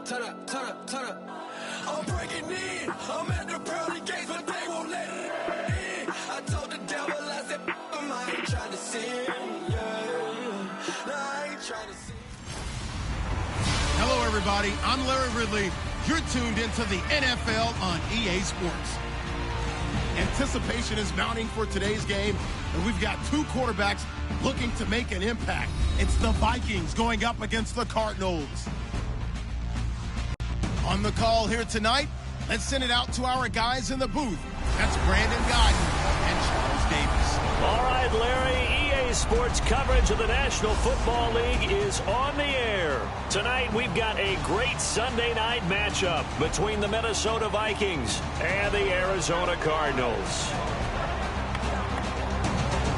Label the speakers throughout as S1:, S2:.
S1: turn up, turn up, turn up. I'm breaking in. I'm at the pearly gates, but they won't let it in. I told the devil, I said, I ain't trying to sin. Yeah. No, I ain't trying to sin.
S2: Hello, everybody. I'm Larry Ridley. You're tuned into the NFL on EA Sports. Anticipation is mounting for today's game, and we've got two quarterbacks looking to make an impact. It's the Vikings going up against the Cardinals. On the call here tonight, let's send it out to our guys in the booth. That's Brandon Godden and Charles Davis.
S3: All right, Larry, EA Sports coverage of the National Football League is on the air. Tonight, we've got a great Sunday night matchup between the Minnesota Vikings and the Arizona Cardinals.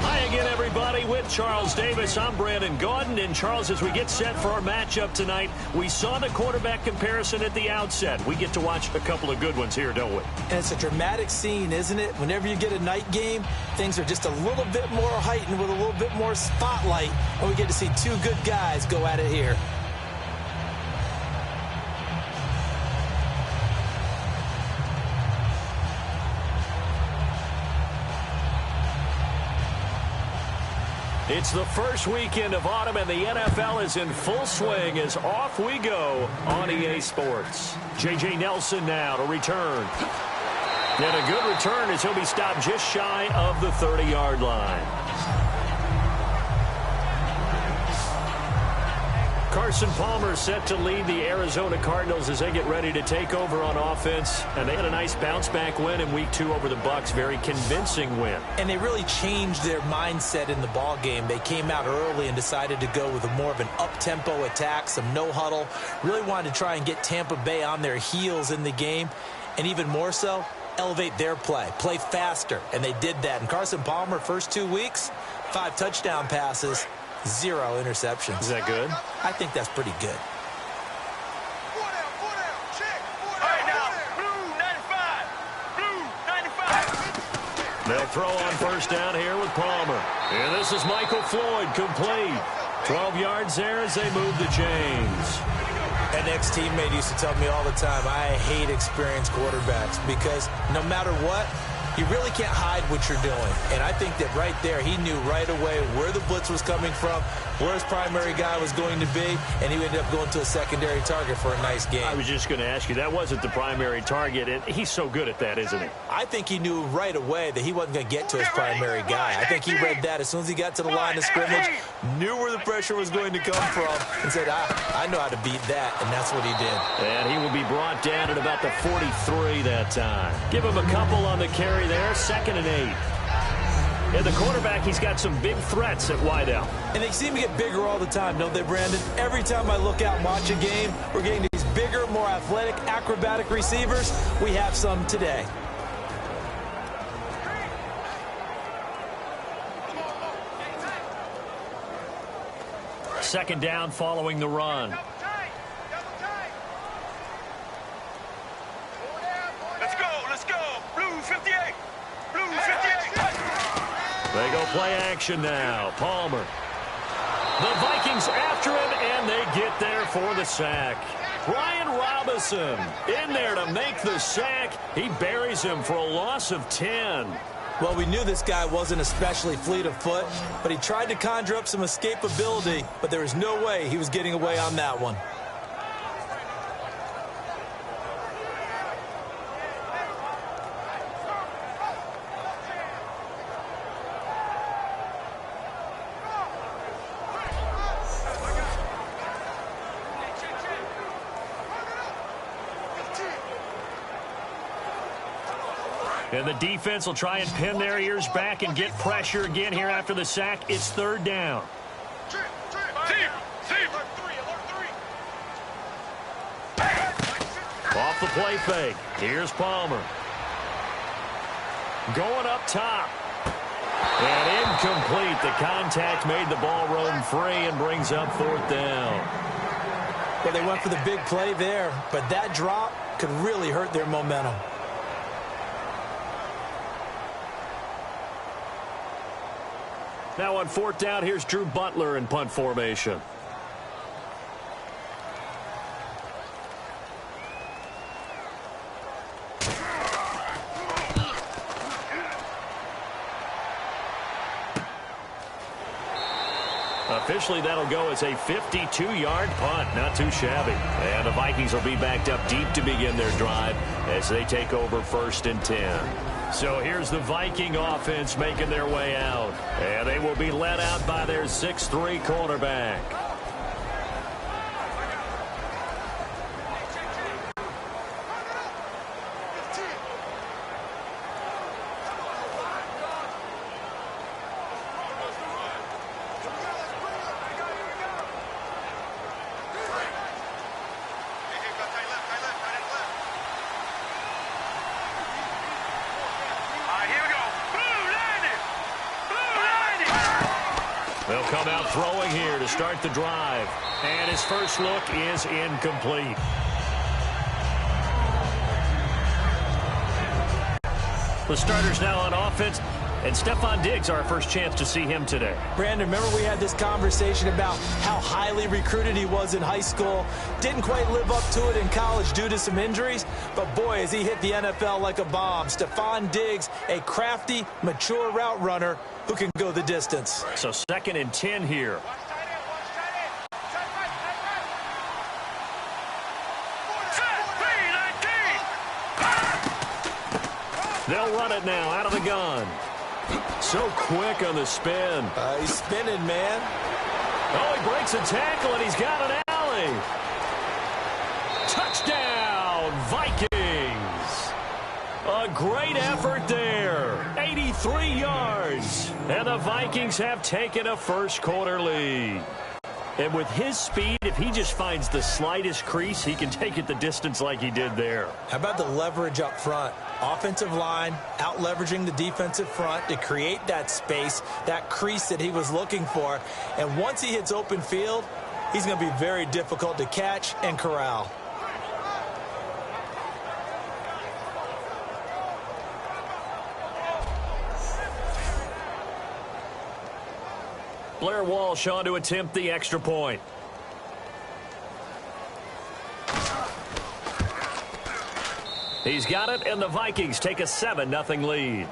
S3: Hi again, everybody. With Charles Davis, I'm Brandon Gaudin. And Charles, as we get set for our matchup tonight, we saw the quarterback comparison at the outset. We get to watch a couple of good ones here, don't we?
S4: And it's a dramatic scene, isn't it? Whenever you get a night game, things are just a little bit more heightened with a little bit more spotlight. And we get to see two good guys go at it here.
S3: It's the first weekend of autumn, and the NFL is in full swing as off we go on EA Sports. J.J. Nelson now to return. And a good return as he'll be stopped just shy of the 30-yard line. Carson Palmer set to lead the Arizona Cardinals as they get ready to take over on offense. And they had a nice bounce-back win in Week 2 over the Bucs. Very convincing win.
S4: And they really changed their mindset in the ball game. They came out early and decided to go with more of an up-tempo attack, some no-huddle. Really wanted to try and get Tampa Bay on their heels in the game. And even more so, elevate their play faster. And they did that. And Carson Palmer, first 2 weeks, 5 touchdown passes. 0 interceptions.
S3: Is that good?
S4: I think that's pretty good.
S3: They'll throw on first down here with Palmer. And this is Michael Floyd, complete. 12 yards there as they move the chains.
S4: An ex-teammate used to tell me all the time, I hate experienced quarterbacks because no matter what, you really can't hide what you're doing. And I think that right there, he knew right away where the blitz was coming from, where his primary guy was going to be, and he ended up going to a secondary target for a nice game.
S3: I was just going to ask you, that wasn't the primary target, and he's so good at that, isn't he?
S4: I think he knew right away that he wasn't going to get to his primary guy. I think he read that as soon as he got to the line of scrimmage, knew where the pressure was going to come from, and said, I know how to beat that, and that's what he did.
S3: And he will be brought down at about the 43 that time. Give him a couple on the carry there, 2nd and 8. And the quarterback, he's got some big threats at wideout.
S4: And they seem to get bigger all the time, don't they, Brandon? Every time I look out and watch a game, we're getting these bigger, more athletic, acrobatic receivers. We have some today.
S3: Second down following the run.
S5: Let's go. Blue 58. Blue 58.
S3: They go play action now. Palmer. The Vikings after him, and they get there for the sack. Brian Robinson in there to make the sack. He buries him for a loss of 10.
S4: Well, we knew this guy wasn't especially fleet of foot, but he tried to conjure up some escapability, but there was no way he was getting away on that one.
S3: And the defense will try and pin their ears back and get pressure again here after the sack. It's 3rd down. Off the play fake. Here's Palmer. Going up top. And incomplete. The contact made the ball roam free and brings up 4th down.
S4: Well, they went for the big play there, but that drop could really hurt their momentum.
S3: Now on 4th down, here's Drew Butler in punt formation. Officially, that'll go as a 52-yard punt. Not too shabby. And the Vikings will be backed up deep to begin their drive as they take over 1st and 10. So here's the Viking offense making their way out. And they will be led out by their 6'3" quarterback. They'll come out throwing here to start the drive. And his first look is incomplete. The starters now on offense. And Stephon Diggs, our first chance to see him today.
S4: Brandon, remember we had this conversation about how highly recruited he was in high school. Didn't quite live up to it in college due to some injuries. But boy, has he hit the NFL like a bomb. Stephon Diggs, a crafty, mature route runner who can go the distance.
S3: So 2nd and 10 here. They'll run it now out of the gun. So quick on the spin.
S4: He's spinning, man.
S3: Oh, he breaks a tackle, and he's got an alley. Touchdown, Vikings. A great effort there. 83 yards. And the Vikings have taken a first-quarter lead. And with his speed, if he just finds the slightest crease, he can take it the distance like he did there.
S4: How about the leverage up front? Offensive line out-leveraging the defensive front to create that space, that crease that he was looking for. And once he hits open field, he's going to be very difficult to catch and corral.
S3: Blair Walsh on to attempt the extra point. He's got it, and the Vikings take a 7-0 lead.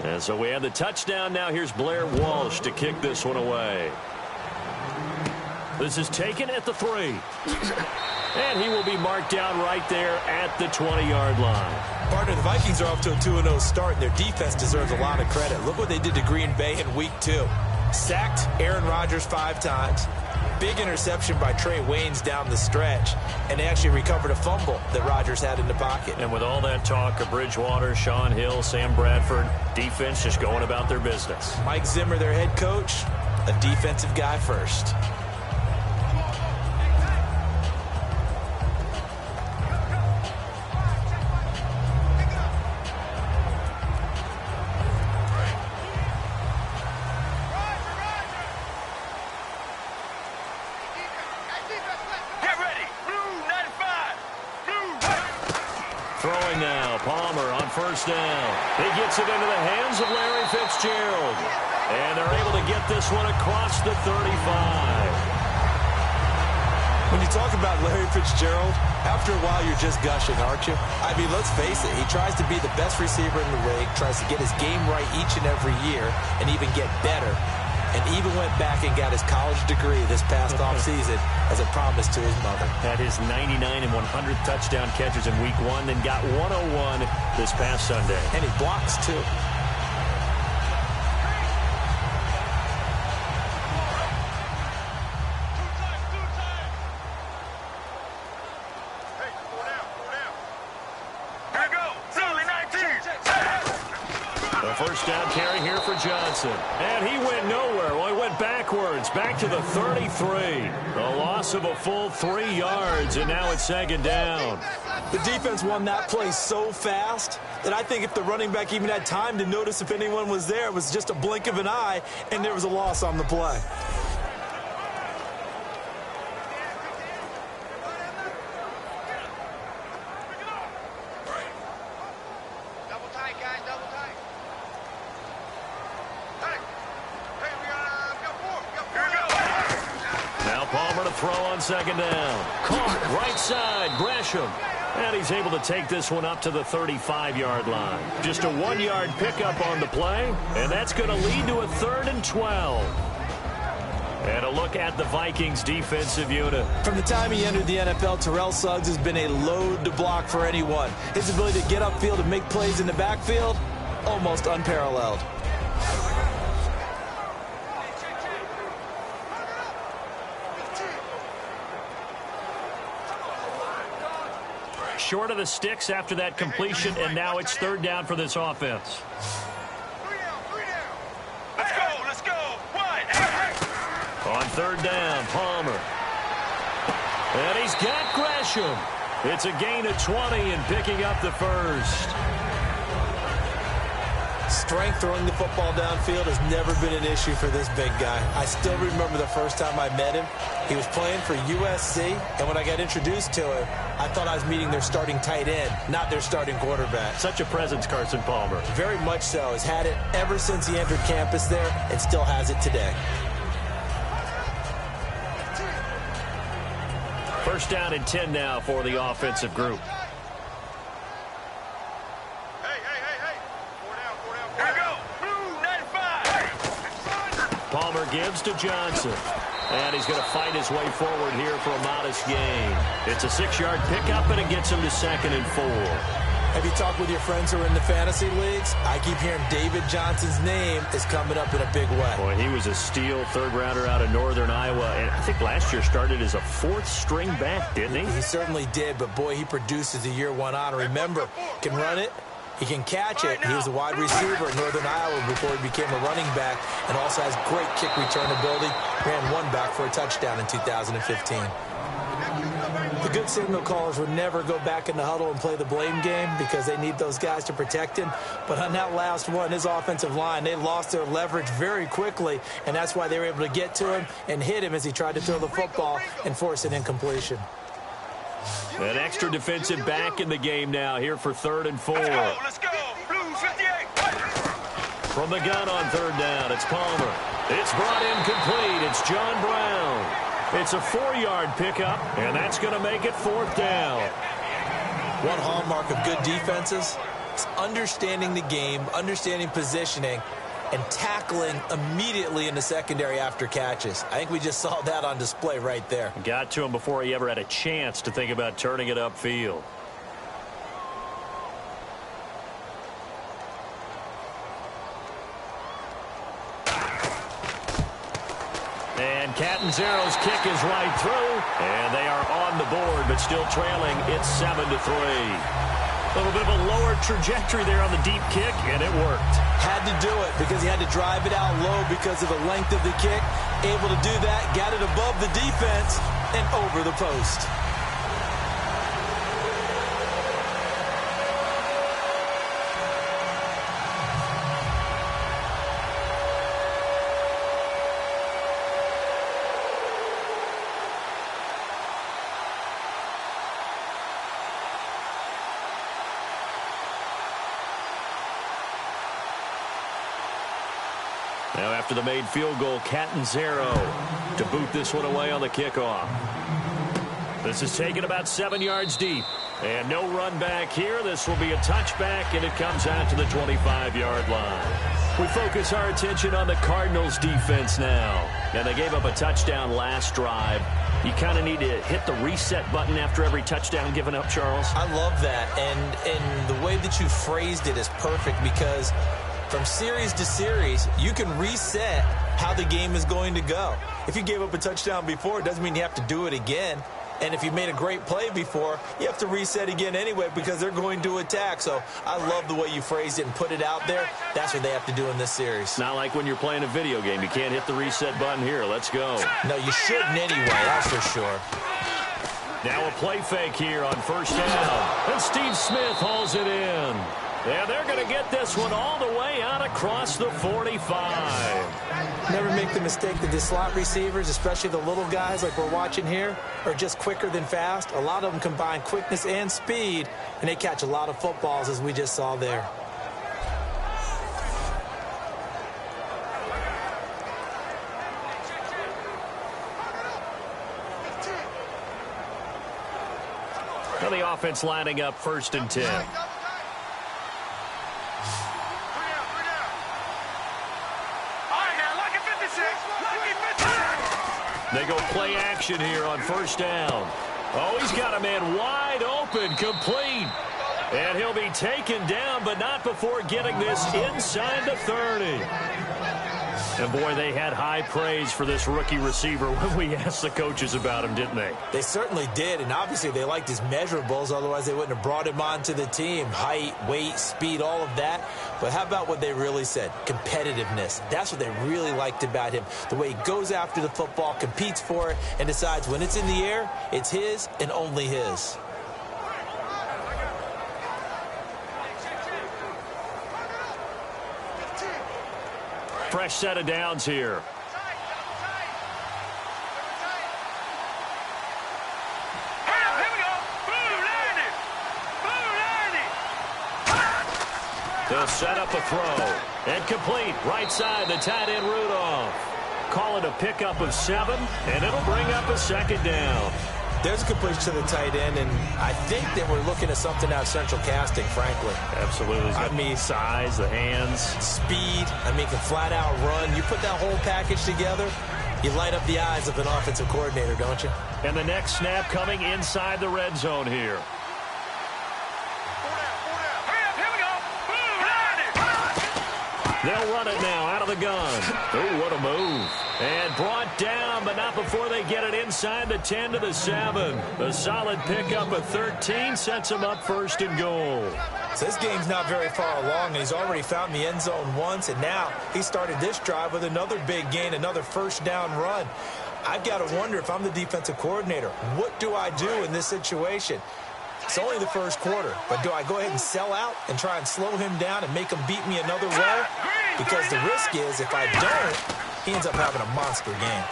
S3: And so we have the touchdown. Now here's Blair Walsh to kick this one away. This is taken at the 3. And he will be marked down right there at the 20-yard line.
S4: Partner, the Vikings are off to a 2-0 start, and their defense deserves a lot of credit. Look what they did to Green Bay in Week 2. Sacked Aaron Rodgers 5 times. Big interception by Trey Waynes down the stretch. And they actually recovered a fumble that Rodgers had in the pocket.
S3: And with all that talk of Bridgewater, Sean Hill, Sam Bradford, defense just going about their business.
S4: Mike Zimmer, their head coach, a defensive guy first.
S3: First down. He gets it into the hands of Larry Fitzgerald. And they're able to get this one across the 35.
S4: When you talk about Larry Fitzgerald, after a while you're just gushing, aren't you? I mean, let's face it. He tries to be the best receiver in the league, tries to get his game right each and every year, and even get better. And even went back and got his college degree this past offseason as a promise to his mother.
S3: Had his 99 and 100 touchdown catches in Week 1, then got 101 this past Sunday.
S4: And he blocks, too.
S3: first down carry here for Johnson. And he went nowhere. Well, he went backwards, back to the 33. A loss of a full 3 yards, and now it's second down.
S4: The defense won that play so fast that I think if the running back even had time to notice if anyone was there, it was just a blink of an eye, and there was a loss on the play.
S3: Throw on second down. Caught right side. Gresham. And he's able to take this one up to the 35-yard line. Just a 1-yard pickup on the play. And that's going to lead to a 3rd and 12. And a look at the Vikings defensive unit.
S4: From the time he entered the NFL, Terrell Suggs has been a load to block for anyone. His ability to get upfield and make plays in the backfield, almost unparalleled.
S3: Short of the sticks after that completion, and now it's 3rd down for this offense.
S5: Let's go. Wide.
S3: On 3rd down, Palmer. And he's got Gresham. It's a gain of 20 and picking up the first.
S4: Strength throwing the football downfield has never been an issue for this big guy. I still remember the first time I met him. He was playing for USC, and when I got introduced to him, I thought I was meeting their starting tight end, not their starting quarterback.
S3: Such a presence, Carson Palmer.
S4: Very much so. Has had it ever since he entered campus there and still has it today.
S3: First down and 10 now for the offensive group. Palmer gives to Johnson. And he's going to fight his way forward here for a modest gain. It's a 6-yard pickup, and it gets him to 2nd and 4.
S4: Have you talked with your friends who are in the fantasy leagues? I keep hearing David Johnson's name is coming up in a big way.
S3: Boy, he was a steal 3rd rounder out of Northern Iowa. And I think last year started as a 4th string back, didn't he?
S4: He certainly did, but boy, he produced as the year went on. Remember, can run it. He can catch it. He was a wide receiver at Northern Iowa before he became a running back, and also has great kick return ability. Ran one back for a touchdown in 2015. The good signal callers would never go back in the huddle and play the blame game because they need those guys to protect him. But on that last one, his offensive line, they lost their leverage very quickly, and that's why they were able to get to him and hit him as he tried to throw the football and force an incompletion.
S3: An extra defensive back in the game now here for 3rd and 4.
S5: Let's go. Blue 58.
S3: From the gun on 3rd down, it's Palmer. It's brought in complete. It's John Brown. It's a 4-yard pickup, and that's going to make it 4th down.
S4: One hallmark of good defenses is understanding the game, understanding positioning, and tackling immediately in the secondary after catches. I think we just saw that on display right there.
S3: Got to him before he ever had a chance to think about turning it upfield. And Catanzaro's kick is right through, and they are on the board, but still trailing. It's 7-3. A little bit of a lower trajectory there on the deep kick, and it worked.
S4: Had to do it because he had to drive it out low because of the length of the kick. Able to do that, got it above the defense and over the post.
S3: Now after the made field goal, Catanzaro to boot this one away on the kickoff. This is taken about 7 yards deep. And no run back here. This will be a touchback, and it comes out to the 25-yard line. We focus our attention on the Cardinals defense now. And they gave up a touchdown last drive. You kind of need to hit the reset button after every touchdown given up, Charles.
S4: I love that. And the way that you phrased it is perfect because from series to series, you can reset how the game is going to go. If you gave up a touchdown before, it doesn't mean you have to do it again. And if you made a great play before, you have to reset again anyway because they're going to attack. So I love the way you phrased it and put it out there. That's what they have to do in this series.
S3: Not like when you're playing a video game. You can't hit the reset button here. Let's go.
S4: No, you shouldn't anyway, that's for sure.
S3: Now a play fake here on first down. And Steve Smith hauls it in. And they're going to get this one all the way out across the 45.
S4: Never make the mistake that the slot receivers, especially the little guys like we're watching here, are just quicker than fast. A lot of them combine quickness and speed, and they catch a lot of footballs, as we just saw there.
S3: Well, the offense lining up 1st and 10. They go play action here on first down. Oh, he's got a man wide open, complete. And he'll be taken down, but not before getting this inside the 30. And, boy, they had high praise for this rookie receiver when we asked the coaches about him, didn't they?
S4: They certainly did, and obviously they liked his measurables. Otherwise, they wouldn't have brought him onto the team. Height, weight, speed, all of that. But how about what they really said? Competitiveness. That's what they really liked about him. The way he goes after the football, competes for it, and decides when it's in the air, it's his and only his.
S3: Fresh set of downs here. They'll set up a throw. And complete. Right side, the tight end Rudolph. Call it a pickup of 7, and it'll bring up a 2nd down.
S4: There's a completion to the tight end, and I think that we're looking at something out of central casting, frankly.
S3: Absolutely. He's got size, the hands.
S4: Speed. Can flat out run. You put that whole package together, you light up the eyes of an offensive coordinator, don't you?
S3: And the next snap coming inside the red zone here. They'll run it now out of the gun. Oh, what a move. And brought down, but not before they get it inside the 10 to the 7. A solid pickup of 13 sets them up 1st and goal.
S4: So this game's not very far along, and he's already found the end zone once, and now he started this drive with another big gain, another 1st down run. I've got to wonder if I'm the defensive coordinator, what do I do in this situation? It's only the 1st quarter, but do I go ahead and sell out and try and slow him down and make him beat me another way? Because the risk is if I don't, he ends up having a monster game.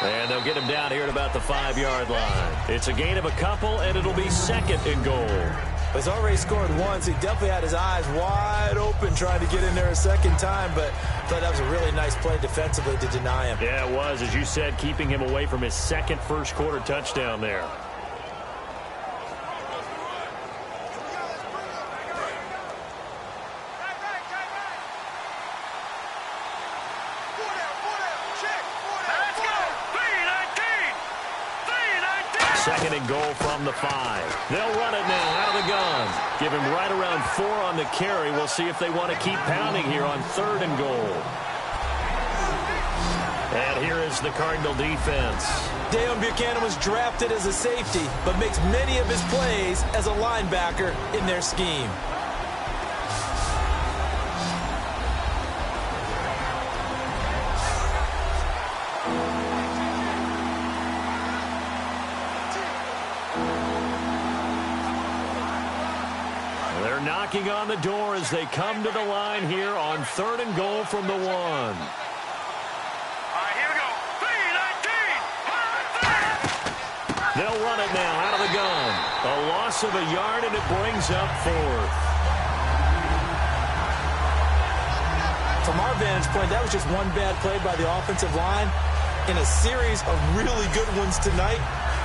S3: And they'll get him down here at about the 5-yard line. It's a gain of a couple, and it'll be 2nd and goal.
S4: He's already scored once. He definitely had his eyes wide open trying to get in there a 2nd time, but I thought that was a really nice play defensively to deny him.
S3: Yeah, it was, as you said, keeping him away from his 2nd first-quarter touchdown there. Second and goal from the 5. They'll run it now out of the gun. Give him right around 4 on the carry. We'll see if they want to keep pounding here on 3rd and goal. And here is the Cardinal defense.
S4: Deion Buchanan was drafted as a safety, but makes many of his plays as a linebacker in their scheme.
S3: Knocking on the door as they come to the line here on 3rd and goal from the 1.
S5: All right, here we go. 3-19.
S3: They'll run it now out of the gun. A loss of a yard, and it brings up 4th.
S4: From our vantage point, that was just one bad play by the offensive line in a series of really good ones tonight.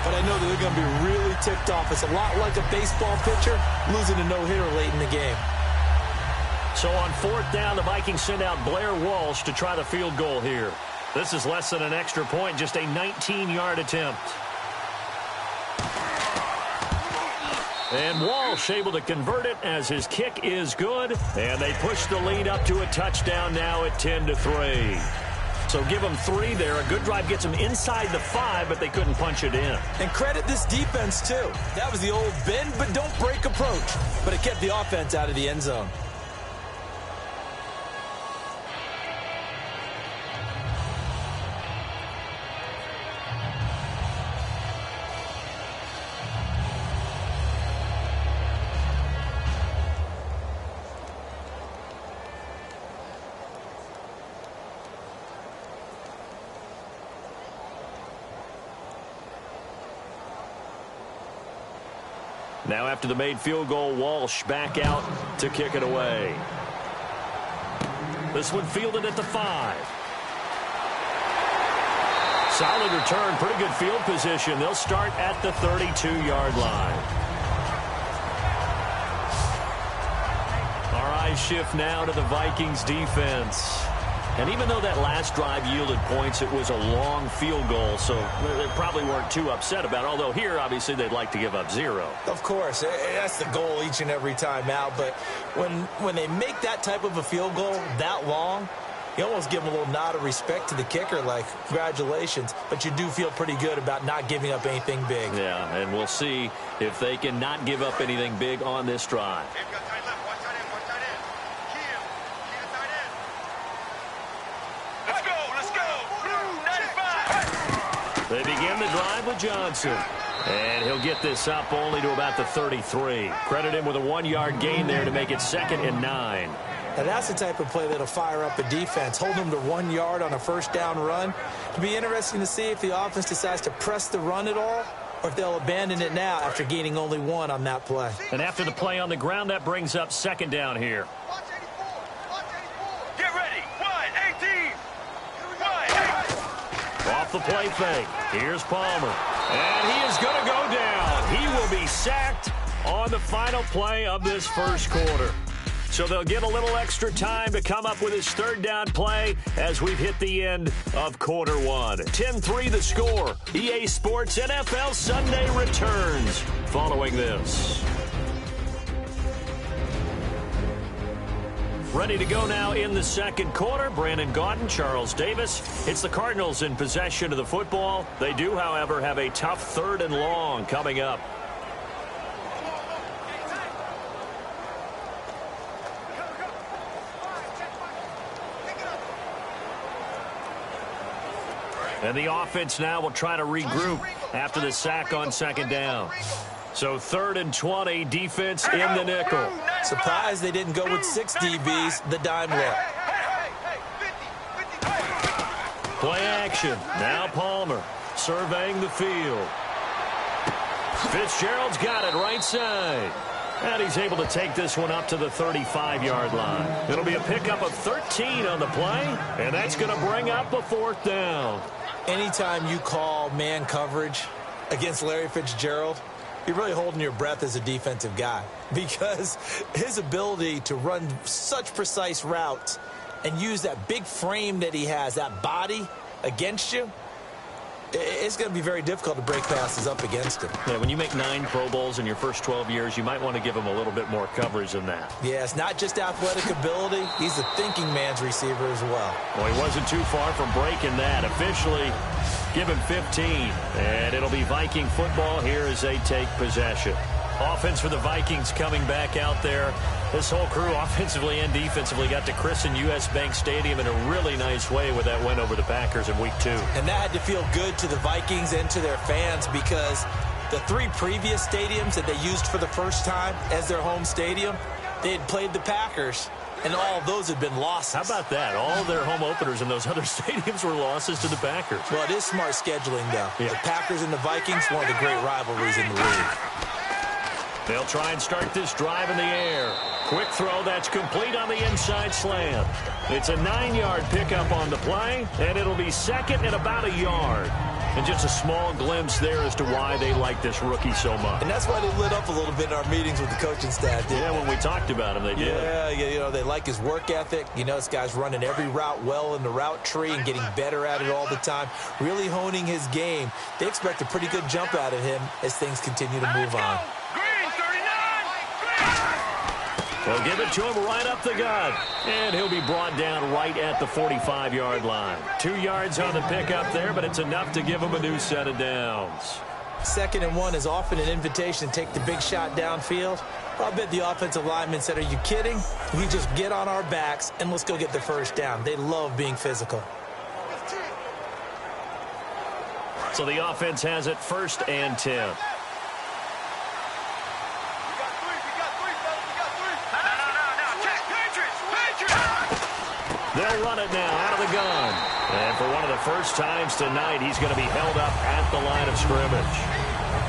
S4: But I know that they're going to be really ticked off. It's a lot like a baseball pitcher losing a no-hitter late in the game.
S3: So on 4th down, the Vikings send out Blair Walsh to try the field goal here. This is less than an extra point, just a 19-yard attempt. And Walsh able to convert it as his kick is good. And they push the lead up to a touchdown now at 10-3. So give them 3 there. A good drive gets them inside the 5, but they couldn't punch it in.
S4: And credit this defense, too. That was the old bend but don't break approach. But it kept the offense out of the end zone.
S3: Now after the made field goal, Walsh back out to kick it away. This one fielded at the 5. Solid return, pretty good field position. They'll start at the 32-yard line. Our eyes shift now to the Vikings defense. And even though that last drive yielded points, it was a long field goal, so they probably weren't too upset about it. Although here, obviously, they'd like to give up 0.
S4: Of course, that's the goal each and every time out. But when they make that type of a field goal that long, you almost give them a little nod of respect to the kicker, like, congratulations. But you do feel pretty good about not giving up anything big.
S3: Yeah, and we'll see if they can not give up anything big on this drive. They begin the drive with Johnson. And he'll get this up only to about the 33. Credit him with a 1-yard gain there to make it 2nd and 9.
S4: Now that's the type of play that'll fire up a defense. Hold them to 1 yard on a first down run. It'll be interesting to see if the offense decides to press the run at all, or if they'll abandon it now after gaining only 1 on that play.
S3: And after the play on the ground, that brings up 2nd down here.
S5: Get ready. 1-18.
S3: Off the play fake. Here's Palmer. And he is going to go down. He will be sacked on the final play of this first quarter. So they'll get a little extra time to come up with his 3rd down play as we've hit the end of quarter 1. 10-3 the score. EA Sports NFL Sunday returns following this. Ready to go now in the second quarter. Brandon Gaudin, Charles Davis. It's the Cardinals in possession of the football. They do, however, have a tough 3rd and long coming up. And the offense now will try to regroup after the sack on 2nd down. So 3rd and 20, defense in the nickel.
S4: Surprised they didn't go with 6 DBs, the dime look.
S3: Play action. Now Palmer surveying the field. Fitzgerald's got it right side. And he's able to take this one up to the 35-yard line. It'll be a pickup of 13 on the play, and that's going to bring up a 4th down.
S4: Anytime you call man coverage against Larry Fitzgerald, you're really holding your breath as a defensive guy, because his ability to run such precise routes and use that big frame that he has, that body against you, it's going to be very difficult to break passes up against him.
S3: Yeah, when you make 9 Pro Bowls in your first 12 years, you might want to give him a little bit more coverage than that.
S4: Yeah, it's not just athletic ability. He's a thinking man's receiver as well.
S3: Well, he wasn't too far from breaking that. Officially, give him 15. And it'll be Viking football here as they take possession. Offense for the Vikings coming back out there. This whole crew, offensively and defensively, got to christen U.S. Bank Stadium in a really nice way with that win over the Packers in Week 2.
S4: And that had to feel good to the Vikings and to their fans, because the 3 previous stadiums that they used for the first time as their home stadium, they had played the Packers, and all of those had been losses.
S3: How about that? All their home openers in those other stadiums were losses to the Packers.
S4: Well, it is smart scheduling, though.
S3: Yeah.
S4: The Packers and the Vikings, one of the great rivalries in the league.
S3: They'll try and start this drive in the air. Quick throw, that's complete on the inside slant. It's a 9-yard pickup on the play, and it'll be 2nd and about a yard. And just a small glimpse there as to why they like this rookie so much.
S4: And that's why they lit up a little bit in our meetings with the coaching staff.
S3: Yeah, when we talked about him, they did.
S4: Yeah, you know, they like his work ethic. You know, this guy's running every route well in the route tree and getting better at it all the time, really honing his game. They expect a pretty good jump out of him as things continue to move on.
S3: They'll give it to him right up the gut. And he'll be brought down right at the 45-yard line. 2 yards on the pickup there, but it's enough to give him a new set of downs.
S4: 2nd and 1 is often an invitation to take the big shot downfield. I'll bet the offensive lineman said, are you kidding? We just get on our backs and let's go get the first down. They love being physical.
S3: So the offense has it 1st and 10. They'll run it now out of the gun. And for one of the first times tonight, he's going to be held up at the line of scrimmage.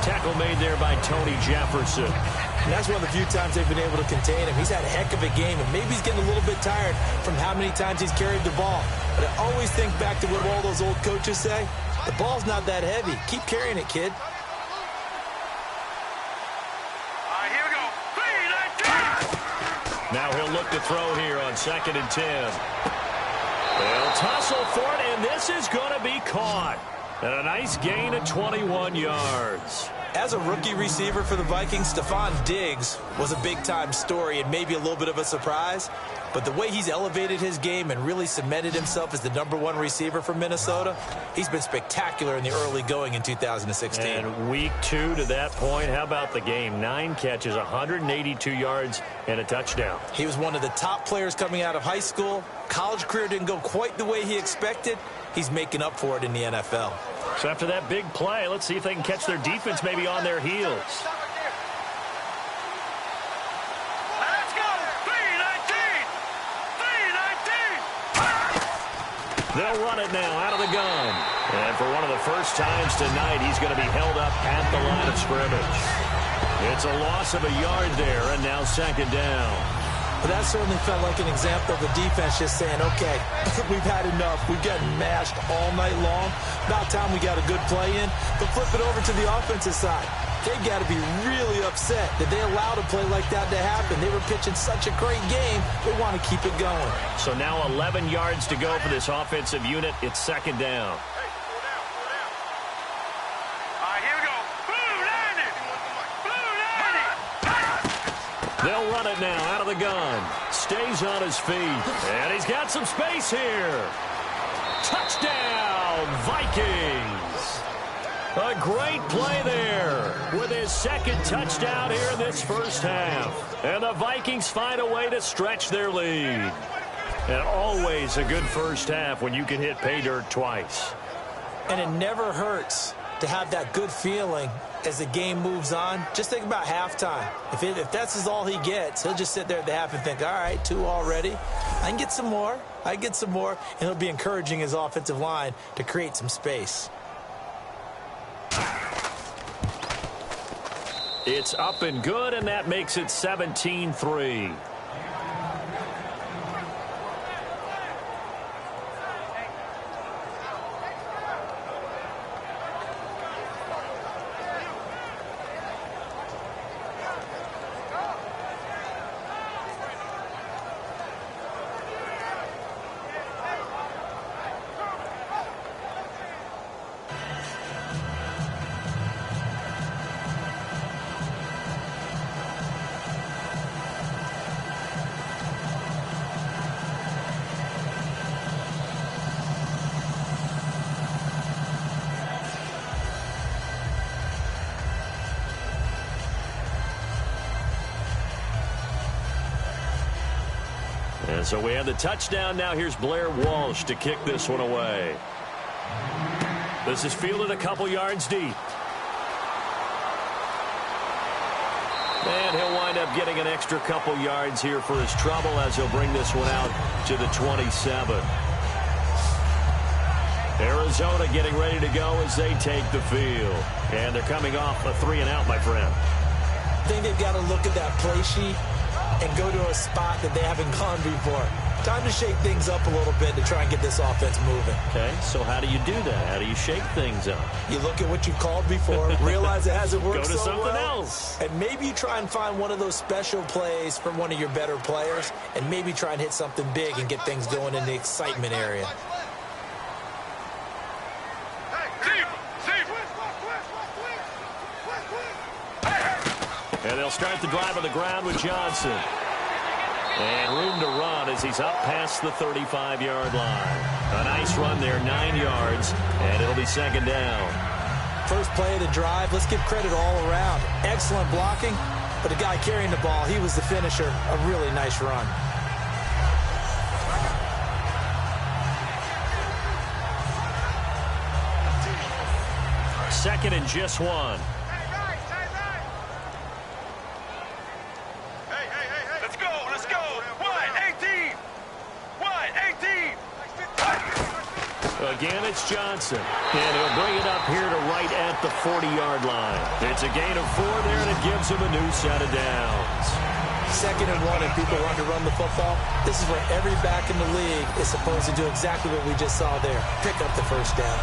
S3: Tackle made there by Tony Jefferson.
S4: And that's one of the few times they've been able to contain him. He's had a heck of a game, and maybe he's getting a little bit tired from how many times he's carried the ball. But I always think back to what all those old coaches say. The ball's not that heavy. Keep carrying it, kid.
S5: All right, here we go.
S3: Now he'll look to throw here on 2nd and 10. They'll tussle for it, and this is going to be caught. And a nice gain of 21 yards.
S4: As a rookie receiver for the Vikings, Stephon Diggs was a big-time story and maybe a little bit of a surprise. But the way he's elevated his game and really cemented himself as the #1 receiver for Minnesota, he's been spectacular in the early going in 2016.
S3: And week 2 to that point, how about the game? 9 catches, 182 yards, and a touchdown.
S4: He was one of the top players coming out of high school. College career didn't go quite the way he expected. He's making up for it in the NFL.
S3: So after that big play, let's see if they can catch their defense maybe on their heels.
S5: Let's go. 3-19.
S3: They'll run it now out of the gun. And for one of the first times tonight, he's going to be held up at the line of scrimmage. It's a loss of a yard there, and now 2nd down.
S4: But that certainly felt like an example of the defense just saying, okay, we've had enough. We've gotten mashed all night long. About time we got a good play in. But flip it over to the offensive side. They got to be really upset that they allowed a play like that to happen. They were pitching such a great game. They want to keep it going.
S3: So now 11 yards to go for this offensive unit. It's 2nd down. They'll run it now out of the gun. Stays on his feet. And he's got some space here. Touchdown, Vikings. A great play there with his 2nd touchdown here in this first half. And the Vikings find a way to stretch their lead. And always a good first half when you can hit pay dirt twice.
S4: And it never hurts to have that good feeling as the game moves on. Just think about halftime. If that's all he gets, he'll just sit there at the half and think, all right, 2 already. I can get some more. And he'll be encouraging his offensive line to create some space.
S3: It's up and good, and that makes it 17-3. And so we have the touchdown. Now here's Blair Walsh to kick this one away. This is fielded a couple yards deep. And he'll wind up getting an extra couple yards here for his trouble as he'll bring this one out to the 27. Arizona getting ready to go as they take the field. And they're coming off a 3-and-out, my friend.
S4: I think they've got to look at that play sheet and go to a spot that they haven't gone before. Time to shake things up a little bit to try and get this offense moving.
S3: Okay, so how do you do that? How do you shake things up?
S4: You look at what you've called before, realize it hasn't worked
S3: so well.
S4: Go to something
S3: else.
S4: And maybe you try and find one of those special plays from one of your better players, and maybe try and hit something big and get things going in the excitement area.
S3: And they'll start the drive on the ground with Johnson. And room to run as he's up past the 35-yard line. A nice run there, 9 yards, and it'll be second down.
S4: First play of the drive, let's give credit all around. Excellent blocking, but the guy carrying the ball, he was the finisher. A really nice run.
S3: Second and just one.
S5: Let's go, let's go. Wide 18. Wide 18.
S3: Again, it's Johnson. And he'll bring it up here to right at the 40-yard line. It's a gain of 4 there, and it gives him a new set of downs.
S4: Second and 1, and people want to run the football. This is where every back in the league is supposed to do exactly what we just saw there. Pick up the first down.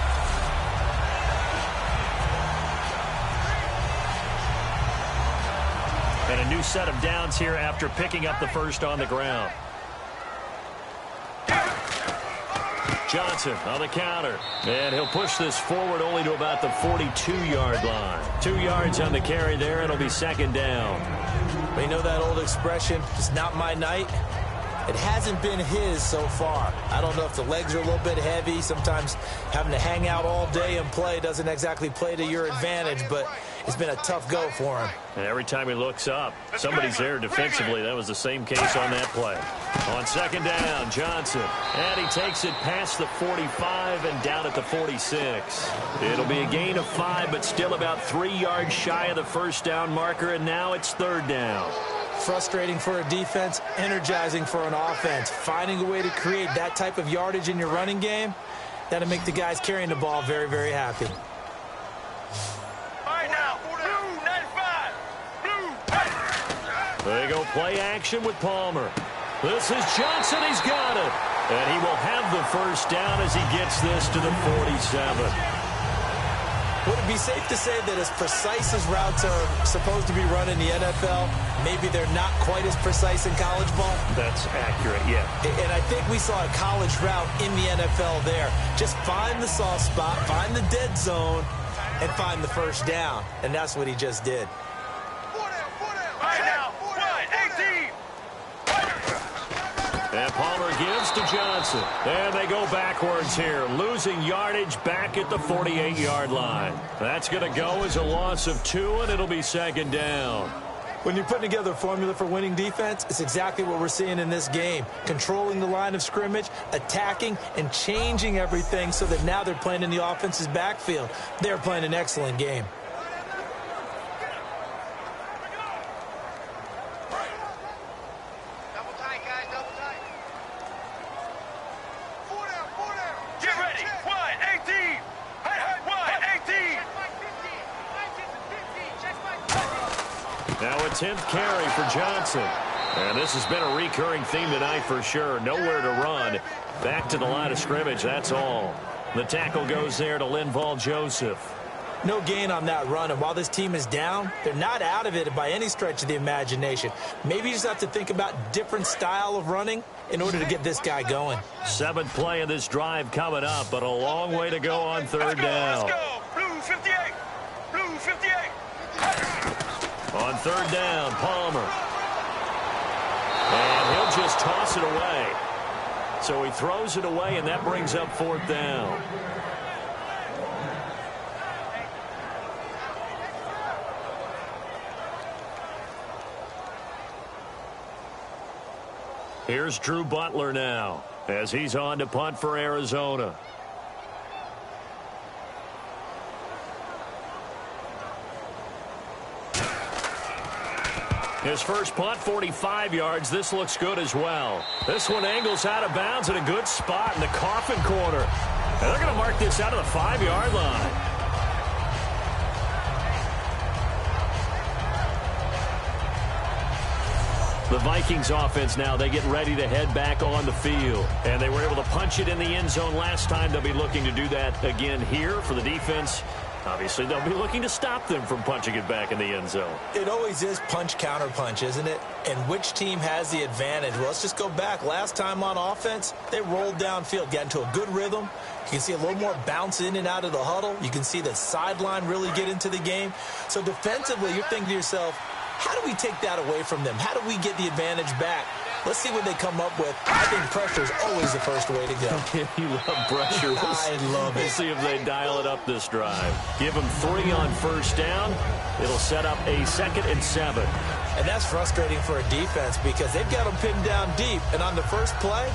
S3: And a new set of downs here after picking up the first on the ground. Johnson on the counter. And he'll push this forward only to about the 42-yard line. 2 yards on the carry there, and it'll be second down.
S4: You know that old expression, it's not my night? It hasn't been his so far. I don't know if the legs are a little bit heavy. Sometimes having to hang out all day and play doesn't exactly play to your advantage, but it's been a tough go for him.
S3: And every time he looks up, somebody's there defensively. That was the same case on that play. On second down, Johnson. And he takes it past the 45 and down at the 46. It'll be a gain of 5, but still about 3 yards shy of the first down marker, and now it's third down.
S4: Frustrating for a defense, energizing for an offense. Finding a way to create that type of yardage in your running game, that'll make the guys carrying the ball very, very happy.
S5: All right now, blue 95. Blue.
S3: They go play action with Palmer. This is Johnson. He's got it. And he will have the first down as he gets this to the 47.
S4: Would it be safe to say that as precise as routes are supposed to be run in the NFL, maybe they're not quite as precise in college ball?
S3: That's accurate, yeah.
S4: And I think we saw a college route in the NFL there. Just find the soft spot, find the dead zone, and find the first down. And that's what he just did.
S5: Right now, wide 18.
S3: And Palmer gives to Johnson. And they go backwards here, losing yardage back at the 48-yard line. That's going to go as a loss of 2, and it'll be second down.
S4: When you're putting together a formula for winning defense, it's exactly what we're seeing in this game. Controlling the line of scrimmage, attacking, and changing everything so that now they're playing in the offense's backfield. They're playing an excellent game.
S5: Get ready. Wide 18. Wide 18.
S3: Now a 10th carry for Johnson. And this has been a recurring theme tonight for sure. Nowhere to run. Back to the line of scrimmage, that's all. The tackle goes there to Linval Joseph.
S4: No gain on that run, and while this team is down, they're not out of it by any stretch of the imagination. Maybe you just have to think about different style of running in order to get this guy going. 7th
S3: play of this drive coming up, but a long way to go on third down.
S5: Let's go. Blue 58. Blue 58.
S3: On third down, Palmer. And he'll just toss it away. So he throws it away, and that brings up 4th down. Here's Drew Butler now as he's on to punt for Arizona. His first punt, 45 yards. This looks good as well. This one angles out of bounds in a good spot in the coffin corner. And they're going to mark this out of the 5-yard line. The Vikings offense now, they get ready to head back on the field. And they were able to punch it in the end zone last time. They'll be looking to do that again here for the defense. Obviously, they'll be looking to stop them from punching it back in the end zone.
S4: It always is punch, counter punch, isn't it? And which team has the advantage? Well, let's just go back. Last time on offense, they rolled downfield, got into a good rhythm. You can see a little more bounce in and out of the huddle. You can see the sideline really get into the game. So defensively, you're thinking to yourself, how do we take that away from them? How do we get the advantage back? Let's see what they come up with. I think pressure is always the first way to go.
S3: You love pressure.
S4: I love it.
S3: We'll see if they dial it up this drive. Give them 3 on first down. It'll set up a 2nd and 7.
S4: And that's frustrating for a defense because they've got them pinned down deep. And on the first play,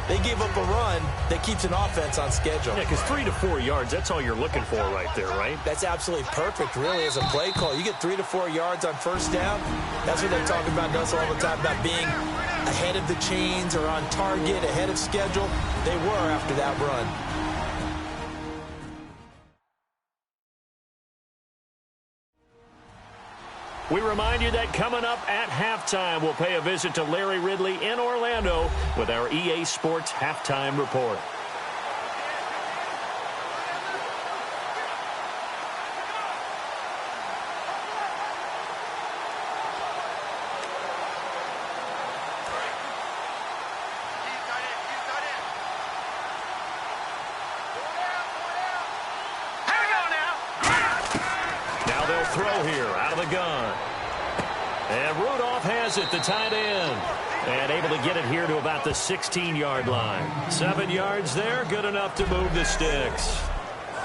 S4: they give up a run that keeps an offense on schedule.
S3: Yeah, because 3 to 4 yards, that's all you're looking for right there, right?
S4: That's absolutely perfect, really, as a play call. You get 3 to 4 yards on first down. That's what they talk about us all the time, about being ahead of the chains or on target, ahead of schedule. They were after that run.
S3: We remind you that coming up at halftime, we'll pay a visit to Larry Ridley in Orlando with our EA Sports Halftime Report. Now they'll throw here out of the gun. And Rudolph has it, the tight end. And able to get it here to about the 16-yard line. 7 yards there, good enough to move the sticks.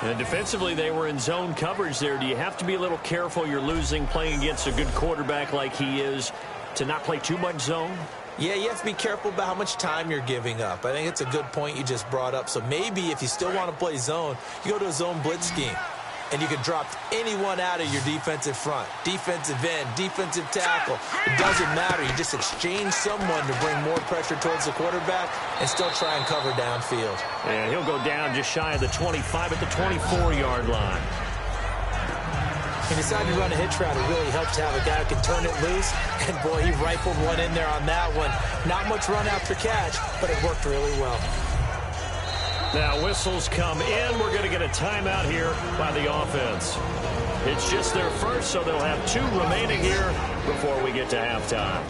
S3: And defensively, they were in zone coverage there. Do you have to be a little careful? You're losing playing against a good quarterback like he is to not play too much zone?
S4: Yeah, you have to be careful about how much time you're giving up. I think it's a good point you just brought up. So maybe if you still want to play zone, you go to a zone blitz scheme. And you can drop anyone out of your defensive front. Defensive end, defensive tackle. It doesn't matter. You just exchange someone to bring more pressure towards the quarterback and still try and cover downfield.
S3: And he'll go down just shy of the 25 at the 24-yard line.
S4: He decided to run a hitch route. It really helps to have a guy who can turn it loose. And, boy, he rifled one in there on that one. Not much run after catch, but it worked really well.
S3: Now whistles come in. We're going to get a timeout here by the offense. It's just their first, so they'll have 2 remaining here before we get to halftime.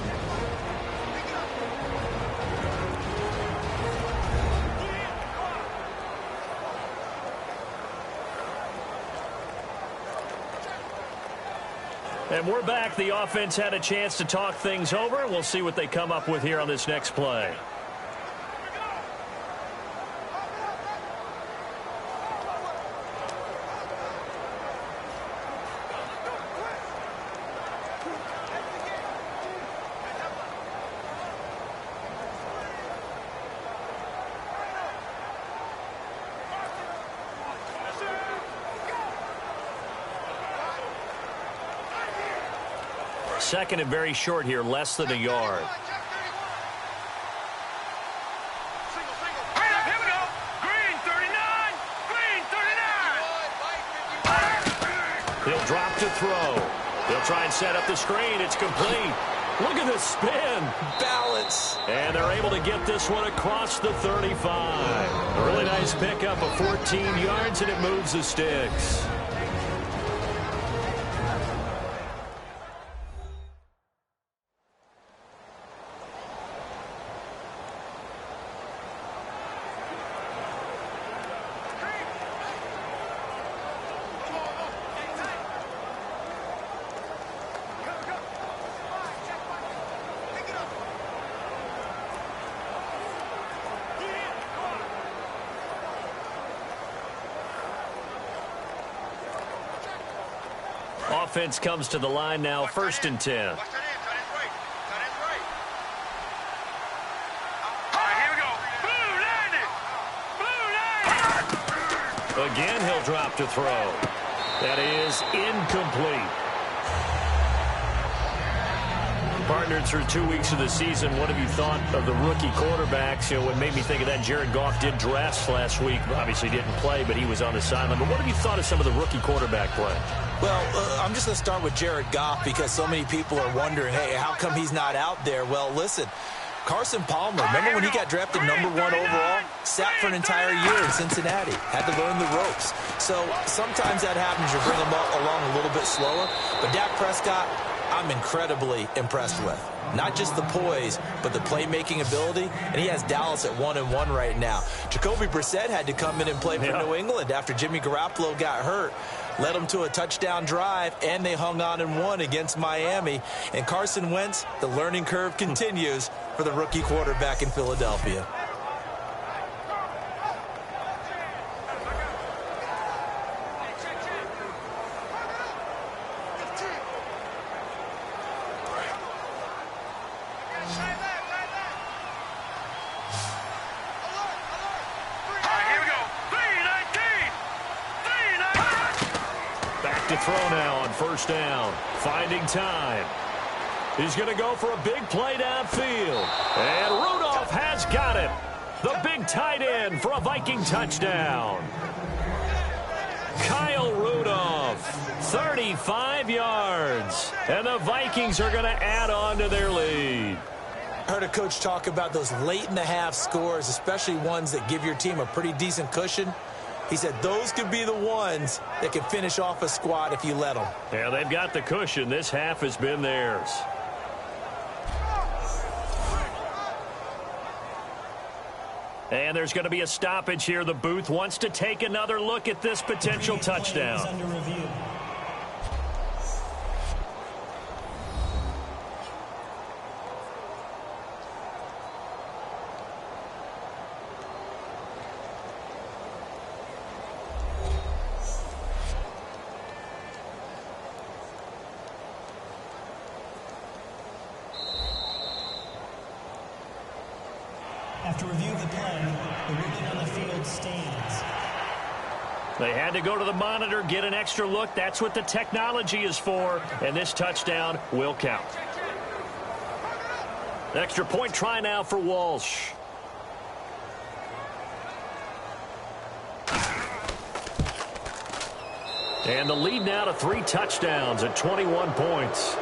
S3: And we're back. The offense had a chance to talk things over. We'll see what they come up with here on this next play. Second and very short here, less than a yard.
S5: Here we go. Green 39. Green 39.
S3: He'll drop to throw. They'll try and set up the screen. It's complete. Look at the spin.
S4: Balance.
S3: And they're able to get this one across the 35. A really nice pickup of 14 yards, and it moves the sticks. Offense comes to the line now, 1st and 10.
S5: All right, here we go. Blue landed.
S3: Again, he'll drop to throw. That is incomplete. Partnered through 2 weeks of the season. What have you thought of the rookie quarterbacks? You know, what made me think of that, Jared Goff did dress last week. Obviously didn't play, but he was on the sideline. But what have you thought of some of the rookie quarterback play?
S4: Well, I'm just going to start with Jared Goff because so many people are wondering, hey, how come he's not out there? Well, listen, Carson Palmer, remember when he got drafted #1 overall? Sat for an entire year in Cincinnati. Had to learn the ropes. So sometimes that happens. You bring him along a little bit slower. But Dak Prescott, I'm incredibly impressed with. Not just the poise, but the playmaking ability. And he has Dallas at 1-1 right now. Jacoby Brissett had to come in and play for New England after Jimmy Garoppolo got hurt. Led them to a touchdown drive, and they hung on and won against Miami. And Carson Wentz, the learning curve continues. for the rookie quarterback in Philadelphia.
S3: To throw now on first down. Finding time. He's going to go for a big play downfield. And Rudolph has got it. The big tight end for a Viking touchdown. Kyle Rudolph, 35 yards. And the Vikings are going to add on to their lead.
S4: I heard a coach talk about those late-in-the-half scores, especially ones that give your team a pretty decent cushion. He said those could be the ones that can finish off a squad if you let them.
S3: Yeah, they've got the cushion. This half has been theirs. And there's going to be a stoppage here. The booth wants to take another look at this potential touchdown.
S6: After review of the play, the ruling on the field stands.
S3: They had to go to the monitor, get an extra look. That's what the technology is for, and this touchdown will count. Extra point try now for Walsh. And the lead now to 3 touchdowns at 21 points.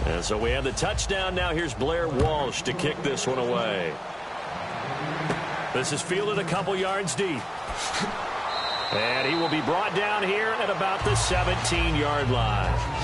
S3: And so we have the touchdown. Now here's Blair Walsh to kick this one away. This is fielded a couple yards deep. And he will be brought down here at about the 17-yard line.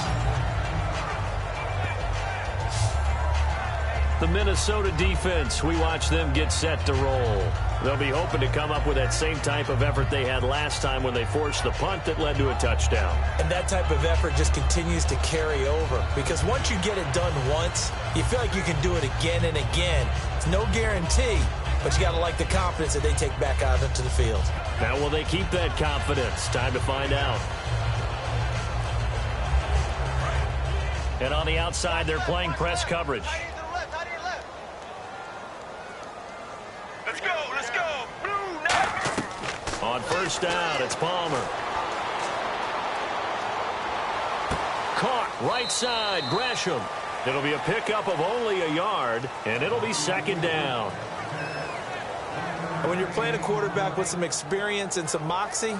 S3: The Minnesota defense, we watch them get set to roll. They'll be hoping to come up with that same type of effort they had last time when they forced the punt that led to a touchdown.
S4: And that type of effort just continues to carry over, because once you get it done once, you feel like you can do it again and again. It's no guarantee, but you got to like the confidence that they take back out into the field.
S3: Now will they keep that confidence? Time to find out. And on the outside, they're playing press coverage. On first down, it's Palmer. Caught right side, Gresham. It'll be a pickup of only a yard, and it'll be second down.
S4: When you're playing a quarterback with some experience and some moxie,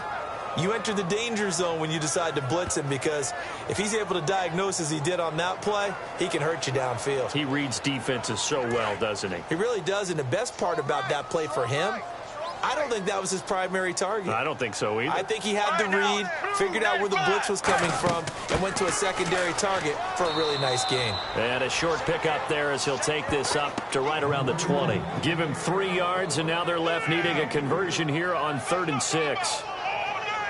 S4: you enter the danger zone when you decide to blitz him, because if he's able to diagnose as he did on that play, he can hurt you downfield.
S3: He reads defenses so well, doesn't he?
S4: He really does, and the best part about that play for him, I don't think that was his primary target.
S3: I don't think so either.
S4: I think he had the read, figured out where the blitz was coming from, and went to a secondary target for a really nice gain.
S3: And a short pickup there as he'll take this up to right around the 20. Give him 3 yards, and now they're left needing a conversion here on 3rd and 6.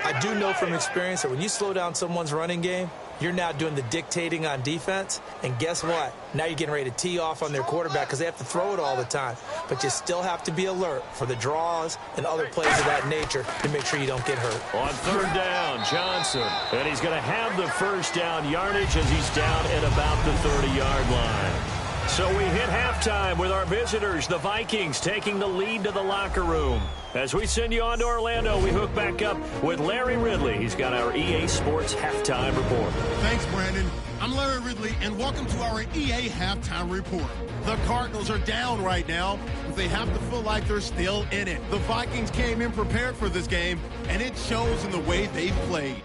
S4: I do know from experience that when you slow down someone's running game, you're now doing the dictating on defense. And guess what? Now you're getting ready to tee off on their quarterback because they have to throw it all the time. But you still have to be alert for the draws and other plays of that nature to make sure you don't get hurt.
S3: On 3rd down, Johnson. And he's going to have the first down yardage as he's down at about the 30-yard line. So we hit halftime with our visitors, the Vikings, taking the lead to the locker room. As we send you on to Orlando, we hook back up with Larry Ridley. He's got our EA Sports Halftime Report.
S2: Thanks, Brandon. I'm Larry Ridley, and welcome to our EA Halftime Report. The Cardinals are down right now, but they have to feel like they're still in it. The Vikings came in prepared for this game, and it shows in the way they played.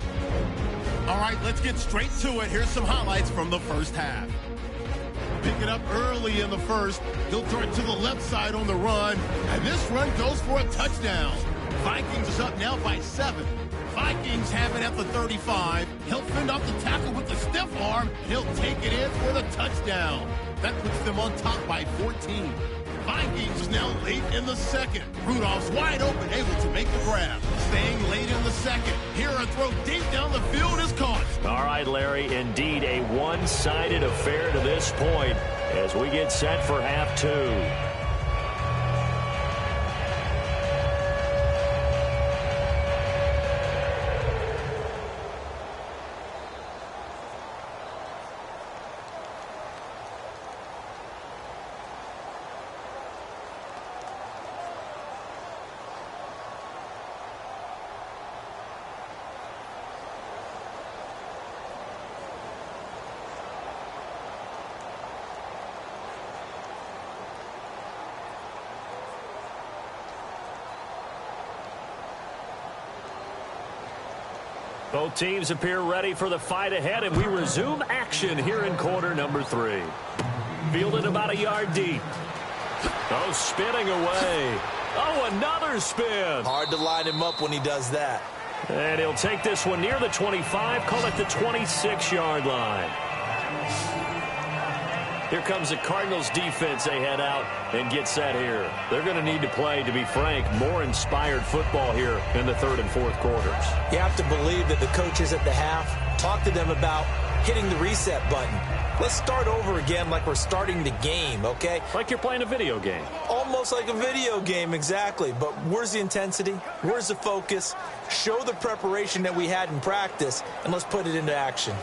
S2: All right, let's get straight to it. Here's some highlights from the first half. Pick it up early in the first. He'll throw it to the left side on the run, and this run goes for a touchdown. Vikings is up now by 7. Vikings have it at the 35. He'll fend off the tackle with the stiff arm, and he'll take it in for the touchdown. That puts them on top by 14. Vikings is now late in the second. Rudolph's wide open, able to make the grab. Staying late in the second. Here a throw deep down the field is caught.
S3: All right, Larry, indeed a one-sided affair to this point as we get set for half two. Both teams appear ready for the fight ahead, and we resume action here in quarter number 3. Fielded about a yard deep. Oh, spinning away. Oh, another spin.
S4: Hard to line him up when he does that.
S3: And he'll take this one near the 25, call it the 26-yard line. Here comes the Cardinals defense. They head out and get set here. They're going to need to play, to be frank, more inspired football here in the third and fourth quarters.
S4: You have to believe that the coaches at the half talk to them about hitting the reset button. Let's start over again like we're starting the game, okay?
S3: Like you're playing a video game.
S4: Almost like a video game, exactly. But where's the intensity? Where's the focus? Show the preparation that we had in practice, and let's put it into action.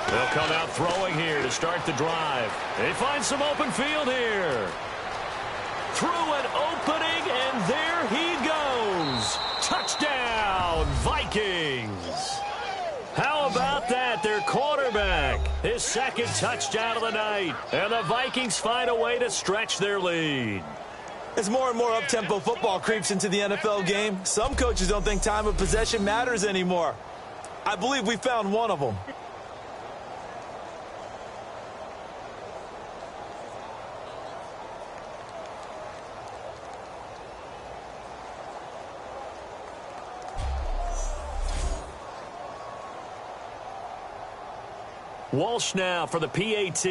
S3: They'll come out throwing here to start the drive. They find some open field here. Through an opening, and there he goes. Touchdown, Vikings. How about that? Their quarterback, his second touchdown of the night. And the Vikings find a way to stretch their lead.
S4: As more and more up-tempo football creeps into the NFL game, some coaches don't think time of possession matters anymore. I believe we found one of them.
S3: Walsh now for the PAT.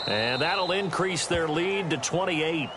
S3: And that'll increase their lead to 28.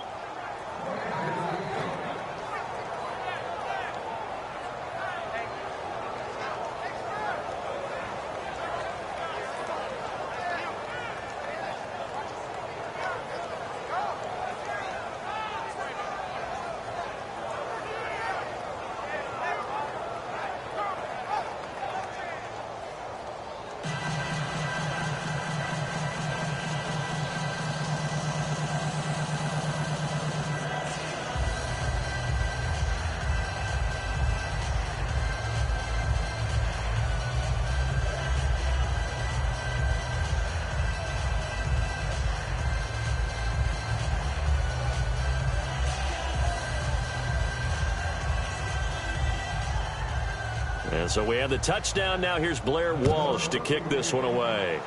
S3: And so we have the touchdown. Now here's Blair Walsh to kick this one away.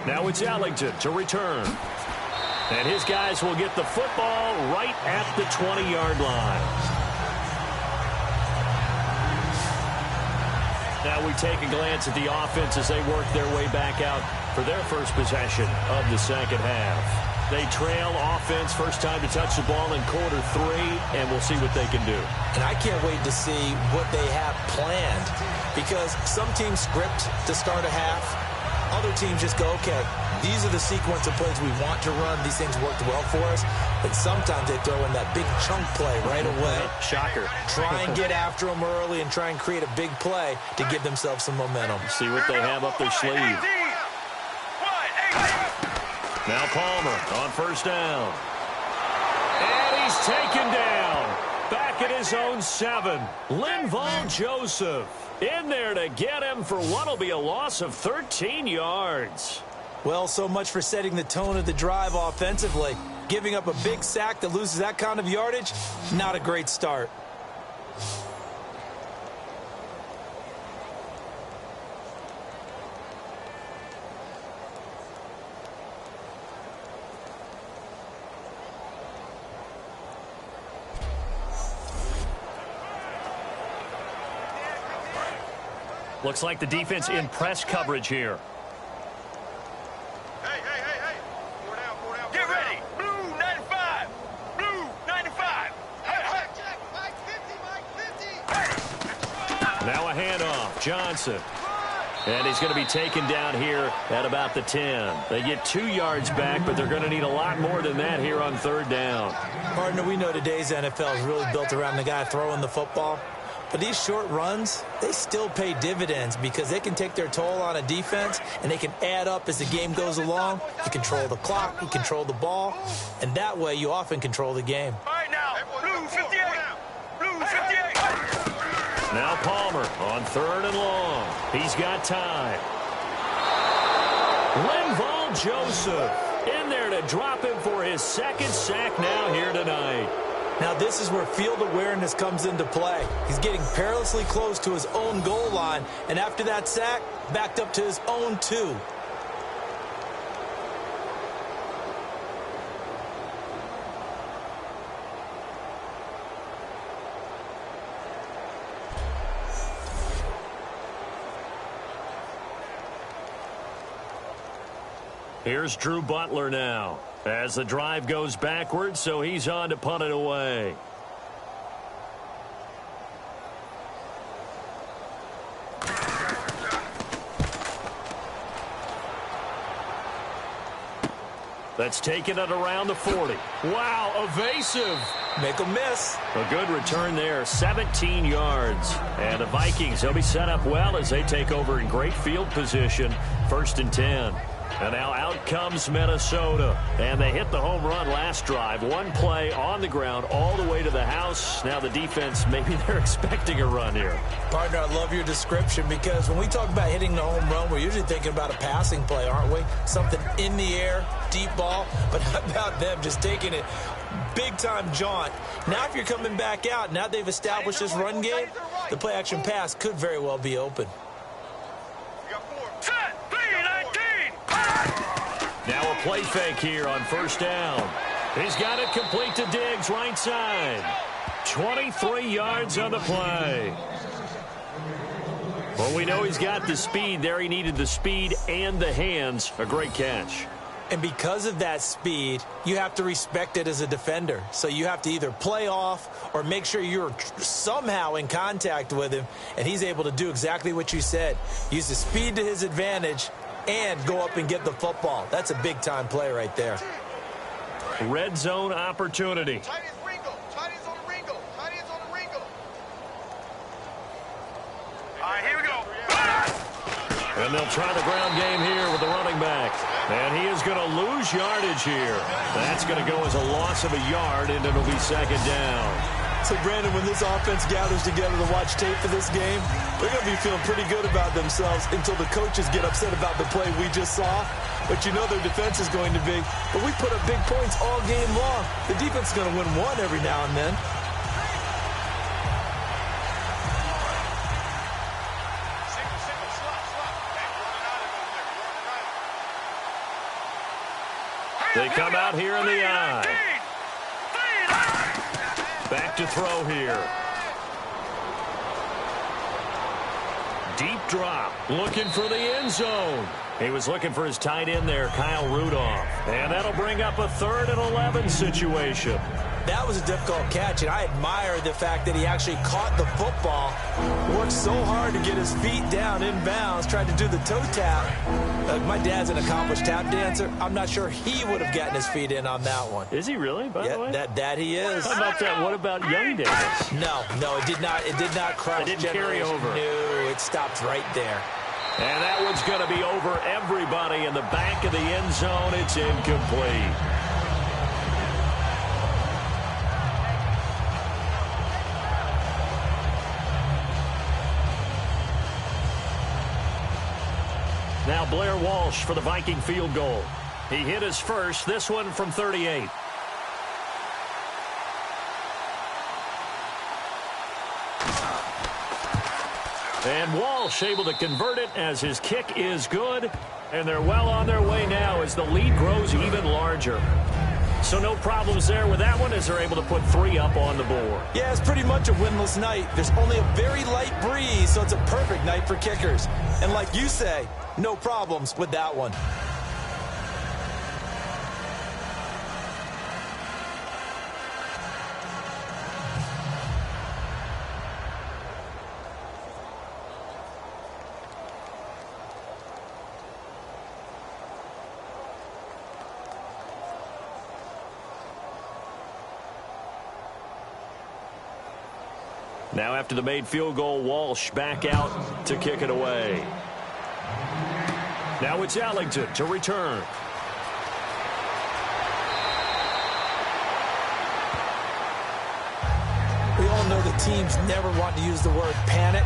S3: Now it's Ellington to return. And his guys will get the football right at the 20-yard line. Now we take a glance at the offense as they work their way back out for their first possession of the second half. They trail offense, first time to touch the ball in quarter 3, and we'll see what they can do.
S4: And I can't wait to see what they have planned, because some teams script to start a half. other teams just go, okay, these are the sequence of plays we want to run. These things worked well for us. But sometimes they throw in that big chunk play right away.
S3: Shocker.
S4: Try and get after them early and try and create a big play to give themselves some momentum.
S3: See what they have up their sleeve. Now Palmer on first down. And he's taken down. Back at his own 7. Linval Joseph in there to get him for what will be a loss of 13 yards.
S4: Well, so much for setting the tone of the drive offensively. Giving up a big sack that loses that kind of yardage, not a great start.
S3: Looks like the defense in press coverage here.
S5: Hey. Four down. Get ready. Blue 95. Blue 95. Hey. Mike 50.
S3: Now a handoff. Johnson. And he's going to be taken down here at about the 10. They get 2 yards back, but they're going to need a lot more than that here on third down.
S4: Partner, we know today's NFL is really built around the guy throwing the football. But these short runs, they still pay dividends because they can take their toll on a defense and they can add up as the game goes along. You control the clock, you control the ball, and that way you often control the game.
S5: All right, now, blue 58. Blue 58.
S3: Now Palmer on third and long. He's got time. Linval Joseph in there to drop him for his second sack now here tonight.
S4: Now this is where field awareness comes into play. He's getting perilously close to his own goal line, and after that sack, backed up to his own 2.
S3: Here's Drew Butler now as the drive goes backwards, so he's on to punt it away. That's taken it around the 40. Wow, evasive.
S4: Make a miss.
S3: A good return there, 17 yards. And the Vikings, they'll be set up well as they take over in great field position. 1st and 10. And now out comes Minnesota. And they hit the home run last drive. One play on the ground all the way to the house. Now the defense, maybe they're expecting a run here.
S4: Partner, I love your description because when we talk about hitting the home run, we're usually thinking about a passing play, aren't we? Something in the air, deep ball. But how about them just taking it big-time jaunt? Now if you're coming back out, now they've established this run game, the play-action pass could very well be open.
S3: Now a play fake here on first down. He's got it complete to Diggs, right side. 23 yards on the play. Well, we know he's got the speed there. He needed the speed and the hands. A great catch.
S4: And because of that speed, you have to respect it as a defender. So you have to either play off or make sure you're somehow in contact with him. And he's able to do exactly what you said. Use the speed to his advantage and go up and get the football. That's a big-time play right there.
S3: Red zone opportunity.
S5: All right, here we go.
S3: And they'll try the ground game here with the running back. And he is going to lose yardage here. That's going to go as a loss of a yard, and it'll be second down.
S4: So, Brandon, when this offense gathers together to watch tape for this game, they're going to be feeling pretty good about themselves until the coaches get upset about the play we just saw. But you know their defense is going to be. But we put up big points all game long. The defense is going to win one every now and then.
S3: They come out here in the eye. Back to throw here. Deep drop. Looking for the end zone. He was looking for his tight end there, Kyle Rudolph. And that'll bring up a 3rd and 11 situation.
S4: That was a difficult catch, and I admire the fact that he actually caught the football, worked so hard to get his feet down inbounds, tried to do the toe tap. My dad's an accomplished tap dancer. I'm not sure he would have gotten his feet in on that one.
S3: Is he really, by the way?
S4: That he is.
S3: How about that? What about Young Davis?
S4: No, it did not. It did not cross.
S3: It didn't carry over.
S4: No, it stopped right there.
S3: And that one's going to be over everybody in the back of the end zone. It's incomplete. Now Blair Walsh for the Viking field goal. He hit his first, this one from 38. And Walsh able to convert it as his kick is good. And they're well on their way now as the lead grows even larger. So no problems there with that one as they're able to put 3 up on the board.
S4: Yeah, it's pretty much a winless night. There's only a very light breeze, so it's a perfect night for kickers. And like you say, no problems with that one.
S3: Now after the made field goal, Walsh back out to kick it away. Now it's Ellington to return.
S4: We all know the teams never want to use the word panic,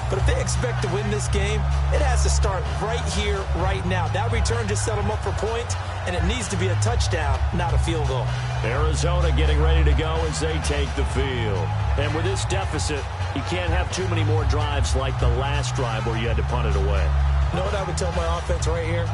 S4: but if they expect to win this game, it has to start right here, right now. That return just set them up for points, and it needs to be a touchdown, not a field goal.
S3: Arizona getting ready to go as they take the field. And with this deficit, you can't have too many more drives like the last drive where you had to punt it away.
S4: You know what I would tell my offense right here?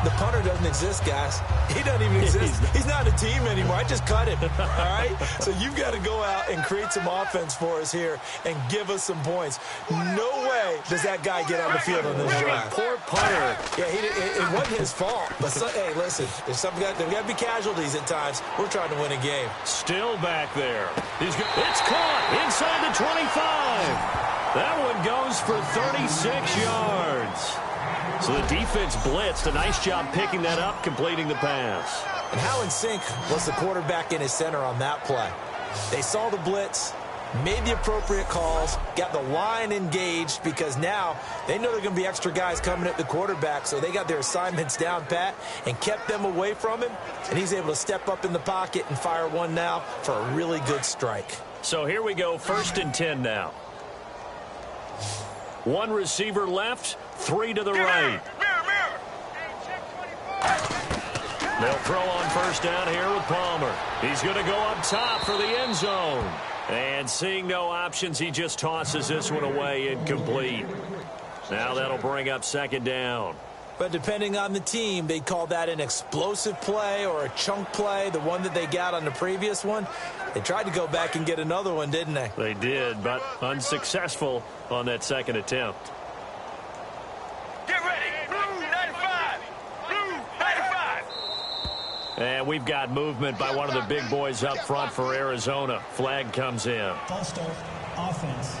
S4: The punter doesn't exist, guys. He doesn't even exist. He's not a team anymore. I just cut him, all right? So you've got to go out and create some offense for us here and give us some points. No way does that guy get on the field on this drive.
S3: Poor punter.
S4: Yeah, it wasn't his fault. But, hey, listen, there's got to be casualties at times. We're trying to win a game.
S3: Still back there. It's caught inside the 25. That one goes for 36 yards. So the defense blitzed. A nice job picking that up, completing the pass.
S4: And how in sync was the quarterback in his center on that play? They saw the blitz, made the appropriate calls, got the line engaged because now they know there are going to be extra guys coming at the quarterback, so they got their assignments down pat and kept them away from him, and he's able to step up in the pocket and fire one now for a really good strike.
S3: So here we go, 1st and 10 now. One receiver left, 3 to the right. They'll throw on 1st down here with Palmer. He's going to go up top for the end zone. And seeing no options, he just tosses this one away, incomplete. Now that'll bring up 2nd down.
S4: But depending on the team, they call that an explosive play or a chunk play, the one that they got on the previous one. They tried to go back and get another one, didn't they?
S3: They did, but unsuccessful on that 2nd attempt.
S5: Get ready. Blue 95. Blue 95.
S3: And we've got movement by one of the big boys up front for Arizona. Flag comes in.
S6: False start, offense.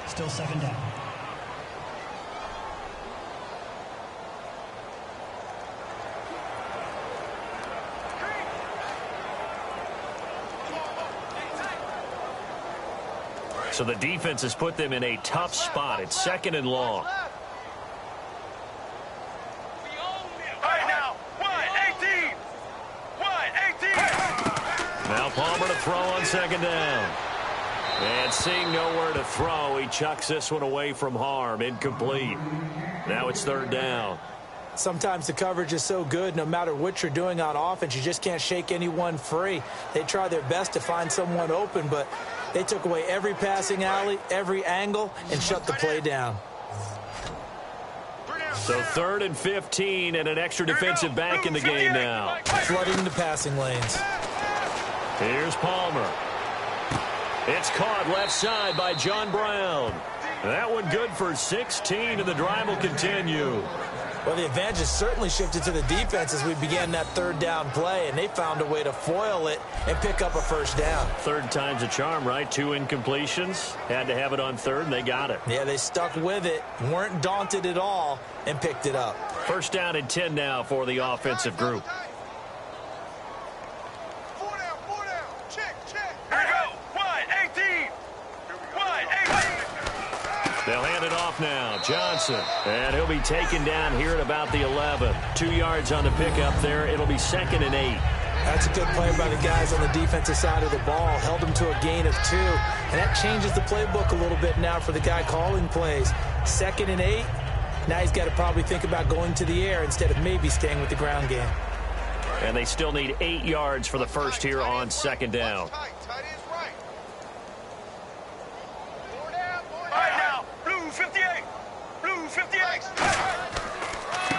S6: Still 2nd down.
S3: So the defense has put them in a tough spot. It's 2nd and long.
S5: All right, now. 1-18. 1-18.
S3: Now Palmer to throw on 2nd down. And seeing nowhere to throw, he chucks this one away from harm. Incomplete. Now it's 3rd down.
S4: Sometimes the coverage is so good, no matter what you're doing on offense, you just can't shake anyone free. They try their best to find someone open, but they took away every passing alley, every angle, and shut the play down.
S3: So 3rd and 15 and an extra defensive back in the game now.
S4: Flooding the passing lanes.
S3: Here's Palmer. It's caught left side by John Brown. That one good for 16, and the drive will continue.
S4: Well, the advantage has certainly shifted to the defense as we began that third down play, and they found a way to foil it and pick up a first down.
S3: Third time's a charm, right? 2 incompletions. Had to have it on third, and they got it.
S4: Yeah, they stuck with it, weren't daunted at all, and picked it up.
S3: First down and 10 now for the offensive group. They'll hand it off now. Johnson. And he'll be taken down here at about the 11. 2 yards on the pickup there. It'll be 2nd and 8.
S4: That's a good play by the guys on the defensive side of the ball. Held them to a gain of 2. And that changes the playbook a little bit now for the guy calling plays. 2nd and 8. Now he's got to probably think about going to the air instead of maybe staying with the ground game.
S3: And they still need 8 yards for the first here on 2nd down.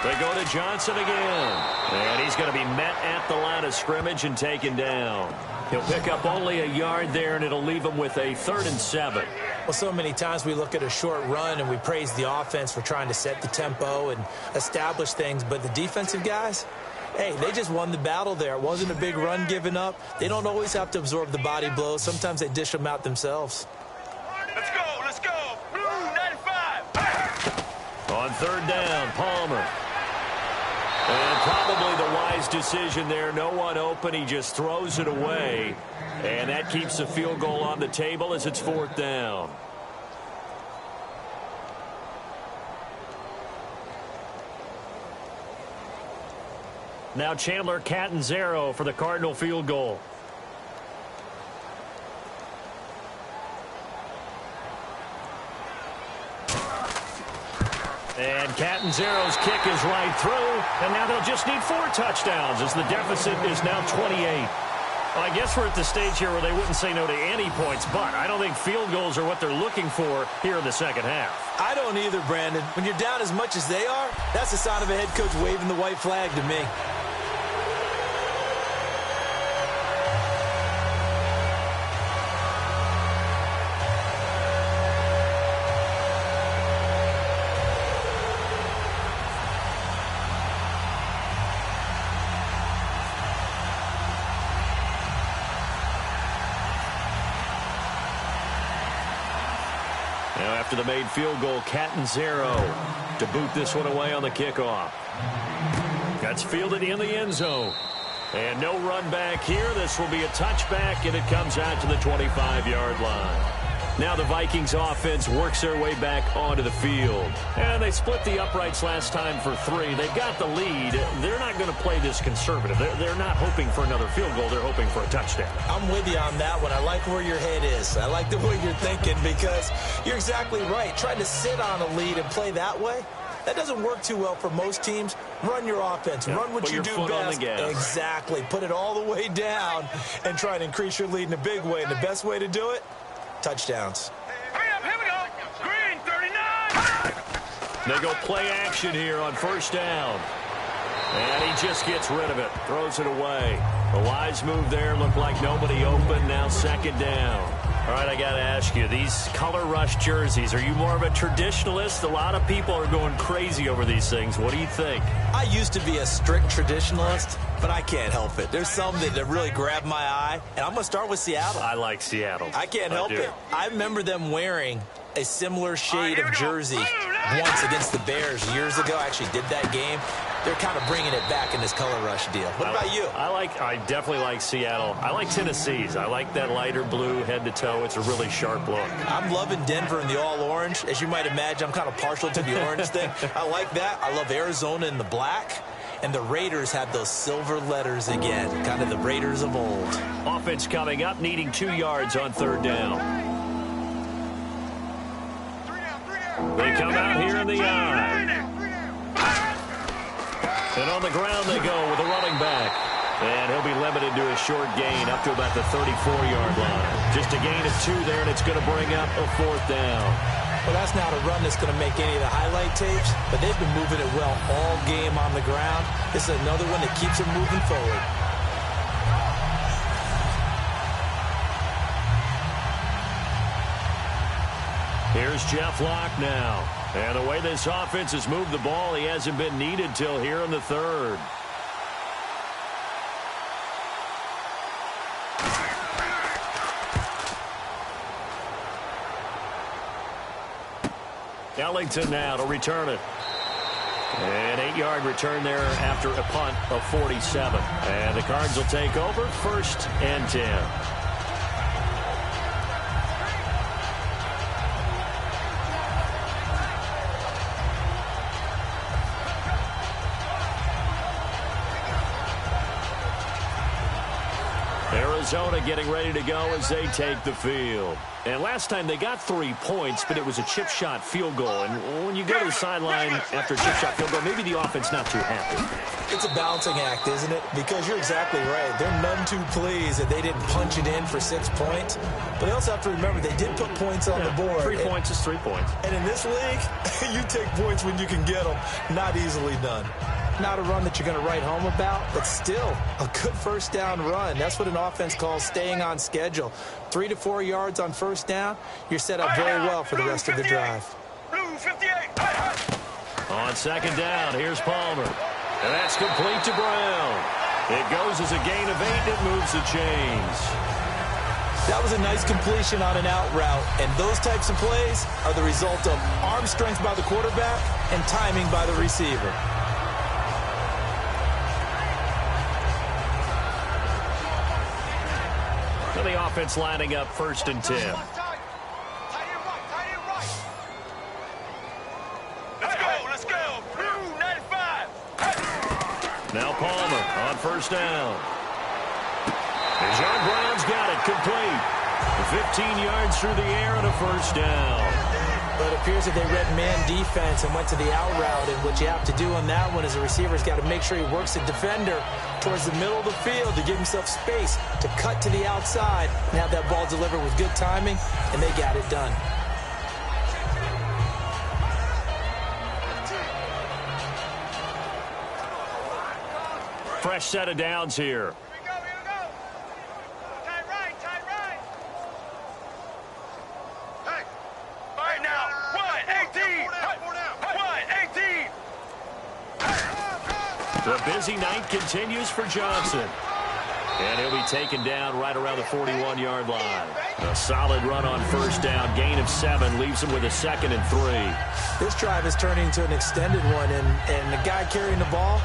S3: They go to Johnson again. And he's going to be met at the line of scrimmage and taken down. He'll pick up only a yard there, and it'll leave him with a 3rd and 7.
S4: Well, so many times we look at a short run and we praise the offense for trying to set the tempo and establish things. But the defensive guys, hey, they just won the battle there. It wasn't a big run given up. They don't always have to absorb the body blows. Sometimes they dish them out themselves.
S5: Let's go, let's go. Blue 95.
S3: On 3rd down, Palmer. And probably the wise decision there. No one open. He just throws it away. And that keeps the field goal on the table as it's 4th down. Now Chandler Catanzaro for the Cardinal field goal. And Catanzaro's kick is right through, and now they'll just need 4 touchdowns as the deficit is now 28. Well, I guess we're at the stage here where they wouldn't say no to any points, but I don't think field goals are what they're looking for here in the second half.
S4: I don't either, Brandon. When you're down as much as they are, that's a sign of a head coach waving the white flag to me.
S3: Now after the made field goal, Catanzaro to boot this one away on the kickoff. That's fielded in the end zone. And no run back here. This will be a touchback, and it comes out to the 25-yard line. Now the Vikings offense works their way back onto the field. And they split the uprights last time for 3. They've got the lead. They're not going to play this conservative. They're not hoping for another field goal. They're hoping for a touchdown.
S4: I'm with you on that one. I like where your head is. I like the way you're thinking because you're exactly right. Trying to sit on a lead and play that way, that doesn't work too well for most teams. Run your offense.
S3: Yeah,
S4: run what you do best. Exactly. Put it all the way down and try to increase your lead in a big way. And the best way to do it, touchdowns.
S5: Hurry up, here we go. Green 39.
S3: They go play action here on 1st down. And he just gets rid of it. Throws it away. A wise move there. Looked like nobody open. Now 2nd down. All right, I got to ask you, these color rush jerseys, are you more of a traditionalist? A lot of people are going crazy over these things. What do you think?
S4: I used to be a strict traditionalist, but I can't help it. There's some that really grab my eye, and I'm going to start with Seattle.
S3: I like Seattle.
S4: I can't help it. I remember them wearing a similar shade of jersey once against the Bears years ago. I actually did that game. They're kind of bringing it back in this color rush deal. What about you?
S3: I definitely like Seattle. I like Tennessee's. I like that lighter blue head to toe. It's a really sharp look.
S4: I'm loving Denver in the all orange. As you might imagine, I'm kind of partial to the orange thing. I like that. I love Arizona in the black. And the Raiders have those silver letters again, kind of the Raiders of old.
S3: Offense coming up, needing 2 yards on 3rd down. They come out here in the eye. And on the ground they go with a running back. And he'll be limited to a short gain up to about the 34-yard line. Just a gain of 2 there, and it's going to bring up a 4th down.
S4: Well, that's not a run that's going to make any of the highlight tapes, but they've been moving it well all game on the ground. This is another one that keeps them moving forward.
S3: Here's Here's Jeff Locke now. And the way this offense has moved the ball, he hasn't been needed till here in the third. Ellington now to return it. An 8-yard return there after a punt of 47. And the Cards will take over 1st and 10. Arizona getting ready to go as they take the field. And last time they got 3 points, but it was a chip shot field goal. And when you go to the sideline after a chip shot field goal, maybe the offense not too happy.
S4: It's a balancing act, isn't it? Because you're exactly right. They're none too pleased that they didn't punch it in for 6 points. But they also have to remember they did put points on the board.
S3: 3 points is 3 points.
S4: And in this league, you take points when you can get them. Not easily done. Not a run that you're going to write home about, but still a good first down run. That's what an offense calls staying on schedule. 3 to 4 yards on first down, you're set up very well for the rest of the drive.
S5: Blue 58.
S3: On second down, here's Palmer. And that's complete to Brown. It goes as a gain of 8, and it moves the chains.
S4: That was a nice completion on an out route, and those types of plays are the result of arm strength by the quarterback and timing by the receiver.
S3: The offense lining up 1st and 10.
S5: Let's go. Blue 95.
S3: Now Palmer on first down. And John Brown's got it complete. 15 yards through the air and a first down.
S4: But it appears that they read man defense and went to the out route, and what you have to do on that one is the receiver's got to make sure he works the defender towards the middle of the field to give himself space to cut to the outside and have that ball delivered with good timing, and they got it done.
S3: Fresh set of downs here. The busy night continues for Johnson. And he'll be taken down right around the 41-yard line. A solid run on first down. Gain of 7 leaves him with a 2nd and 3.
S4: This drive is turning into an extended one, and the guy carrying the ball,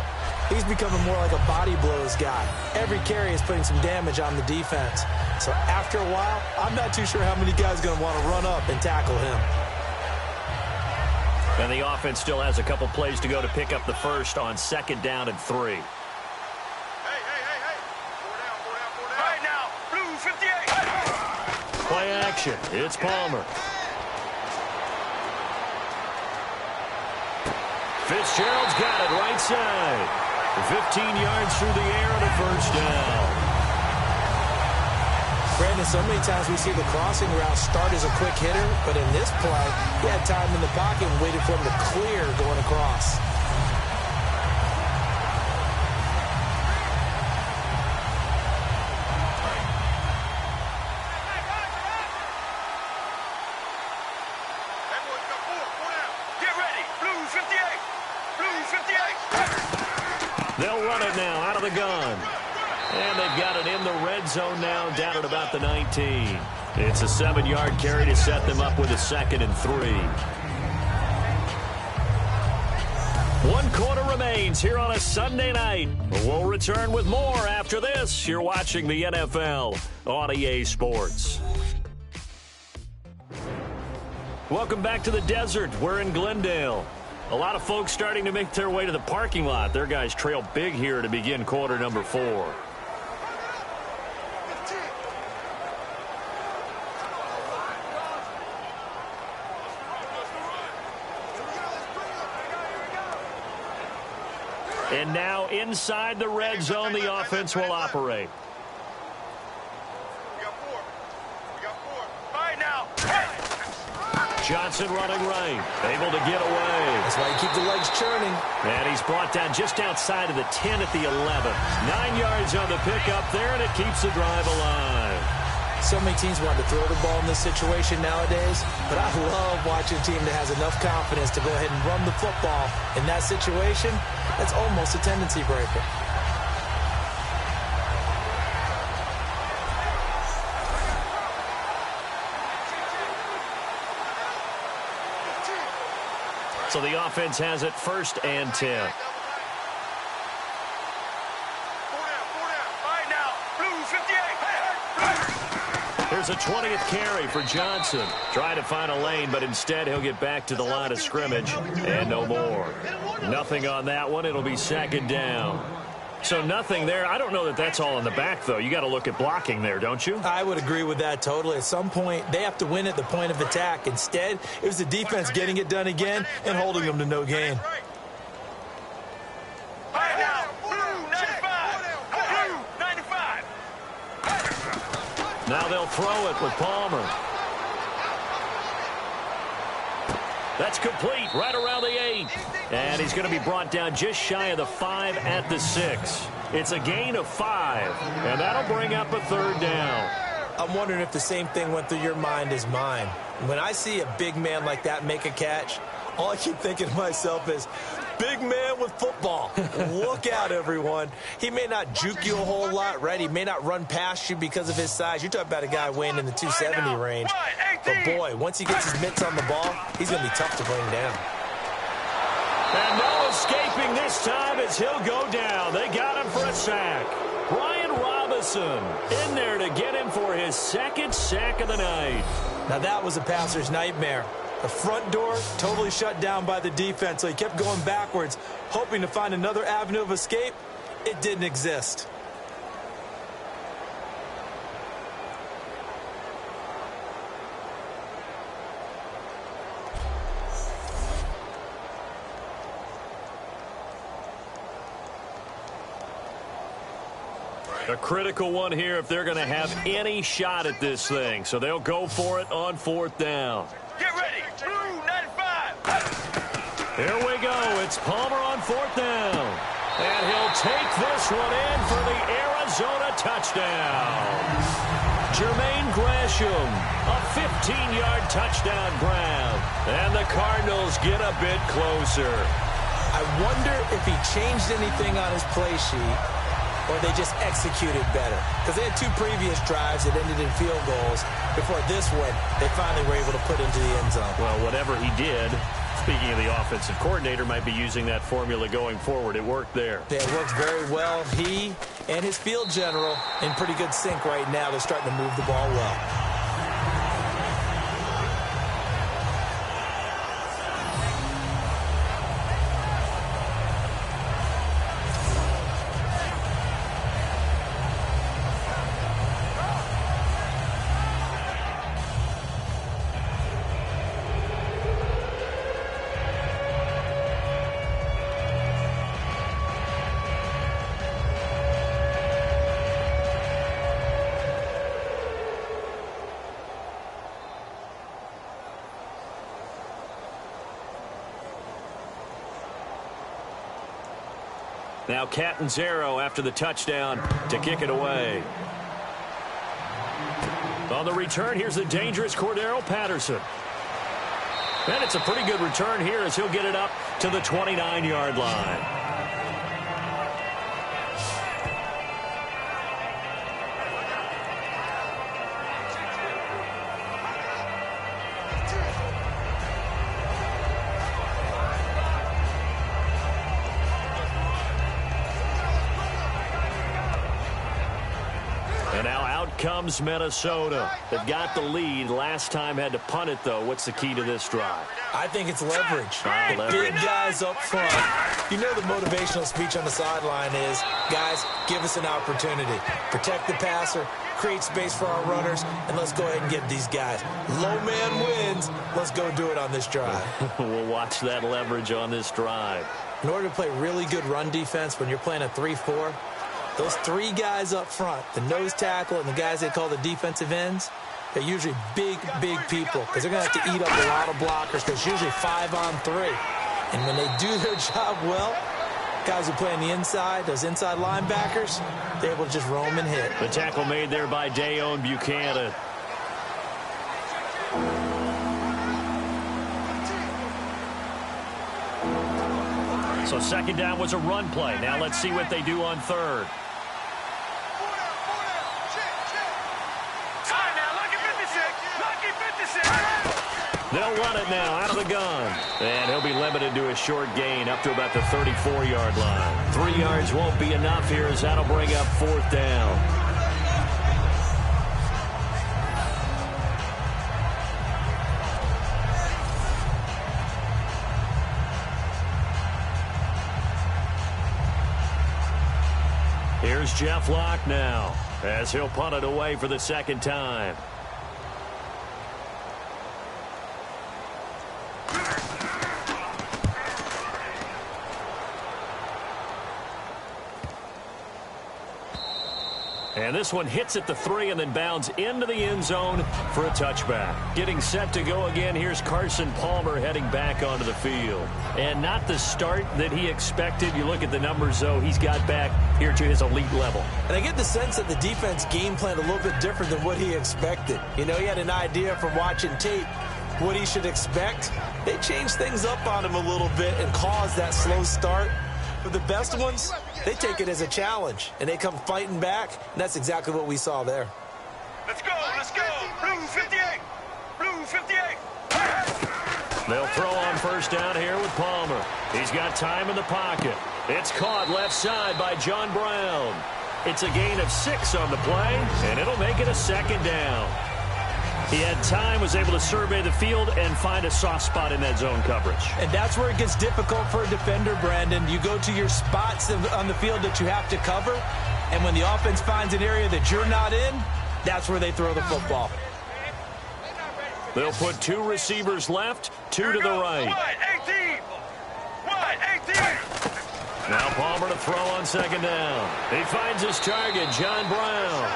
S4: he's becoming more like a body blows guy. Every carry is putting some damage on the defense. So after a while, I'm not too sure how many guys are going to want to run up and tackle him.
S3: And the offense still has a couple plays to go to pick up the first on 2nd down and 3.
S5: Hey. 4 down. Right now, Blue 58.
S3: Play action. It's Palmer. Fitzgerald's got it right side. 15 yards through the air and a first down.
S4: Brandon, so many times we see the crossing route start as a quick hitter, but in this play, he had time in the pocket and waited for him to clear going across.
S5: Get ready, Blue 58. Blue 58.
S3: They'll run it now out of the gun. And they've got it in the red zone now, down at about the 19. It's a 7-yard carry to set them up with a 2nd and 3. 1 quarter remains here on a Sunday night. We'll return with more after this. You're watching the NFL on EA Sports. Welcome back to the desert. We're in Glendale. A lot of folks starting to make their way to the parking lot. Their guys trail big here to begin quarter number 4. And now inside the red zone, the offense will operate.
S5: We got 4. Right now.
S3: Johnson running right, able to get away.
S4: That's why you keep the legs churning.
S3: And he's brought down just outside of the 10 at the 11. 9 yards on the pickup there, and it keeps the drive alive.
S4: So many teams want to throw the ball in this situation nowadays, but I love watching a team that has enough confidence to go ahead and run the football. In that situation, that's almost a tendency breaker.
S3: So the offense has it 1st and 10. Here's a 20th carry for Johnson. Trying to find a lane, but instead he'll get back to the line of scrimmage and no more. Nothing on that one. It'll be 2nd down. So nothing there. I don't know that that's all in the back, though. You got to look at blocking there, don't you?
S4: I would agree with that totally. At some point, they have to win at the point of attack. Instead, it was the defense getting it done again and holding them to no gain.
S3: Now they'll throw it with Palmer. That's complete right around the 8. And he's going to be brought down just shy of the 5 at the 6. It's a gain of 5, and that'll bring up a 3rd down.
S4: I'm wondering if the same thing went through your mind as mine. When I see a big man like that make a catch, all I keep thinking to myself is, big man with football. Look out, everyone. He may not juke you a whole lot, right? He may not run past you because of his size. You're talking about a guy weighing in the 270 range. But, boy, once he gets his mitts on the ball, he's going to be tough to bring down.
S3: And no escaping this time as he'll go down. They got him for a sack. Brian Robinson in there to get him for his 2nd sack of the night.
S4: Now, that was a passer's nightmare. The front door totally shut down by the defense, so he kept going backwards, hoping to find another avenue of escape. It didn't exist.
S3: A critical one here if they're going to have any shot at this thing. So they'll go for it on 4th down.
S5: Get ready. Blue 95.
S3: Here we go. It's Palmer on 4th down. And he'll take this one in for the Arizona touchdown. Jermaine Gresham, a 15-yard touchdown grab. And the Cardinals get a bit closer.
S4: I wonder if he changed anything on his play sheet, or they just executed better. Because they had 2 previous drives that ended in field goals. Before this one, they finally were able to put into the end zone.
S3: Well, whatever he did, speaking of the offensive coordinator, might be using that formula going forward. It worked there.
S4: Yeah, it works very well. He and his field general in pretty good sync right now. They're starting to move the ball well.
S3: Now Catanzaro after the touchdown to kick it away. On the return, here's the dangerous Cordero Patterson. And it's a pretty good return here as he'll get it up to the 29-yard line. Comes Minnesota. They've got the lead. Last time had to punt it, though. What's the key to this drive?
S4: I think it's leverage. The big guys up front. You know the motivational speech on the sideline is, guys, give us an opportunity. Protect the passer, create space for our runners, and let's go ahead and get these guys. Low man wins. Let's go do it on this drive.
S3: We'll watch that leverage on this drive.
S4: In order to play really good run defense when you're playing a 3-4, those 3 guys up front, the nose tackle and the guys they call the defensive ends, they're usually big, big people because they're going to have to eat up a lot of blockers because it's usually 5 on 3. And when they do their job well, Guys who play on the inside, those inside linebackers, they're able to just roam and hit.
S3: The tackle made there by Dayon Buchanan. So second down was a run play. Now let's see what they do on third. They'll run it now out of the gun. And he'll be limited to a short gain up to about the 34-yard line. 3 yards won't be enough here as that'll bring up fourth down. Here's Jeff Locke now as he'll punt it away for the second time. And this one hits at the 3 and then bounds into the end zone for a touchback. Getting set to go again, here's Carson Palmer heading back onto the field. And not the start that he expected. You look at the numbers, though, he's got back here to his elite level.
S4: And I get the sense that the defense game planned a little bit different than what he expected. You know, he had an idea from watching tape what he should expect. They changed things up on him a little bit and caused that slow start. But the best ones, they take it as a challenge, and they come fighting back, and that's exactly what we saw there.
S5: Let's go, let's go. Blue 58. Blue 58.
S3: They'll throw on first down here with Palmer. He's got time in the pocket. It's caught left side by John Brown. It's a gain of 6 on the play, and it'll make it a second down. He had time, was able to survey the field and find a soft spot in that zone coverage.
S4: And that's where it gets difficult for a defender, Brandon. You go to your spots on the field that you have to cover, and when the offense finds an area that you're not in, that's where they throw the football.
S3: They'll put 2 receivers left, 2 to the right.
S5: Wide 18. Wide 18.
S3: Now Palmer to throw on second down. He finds his target, John Brown.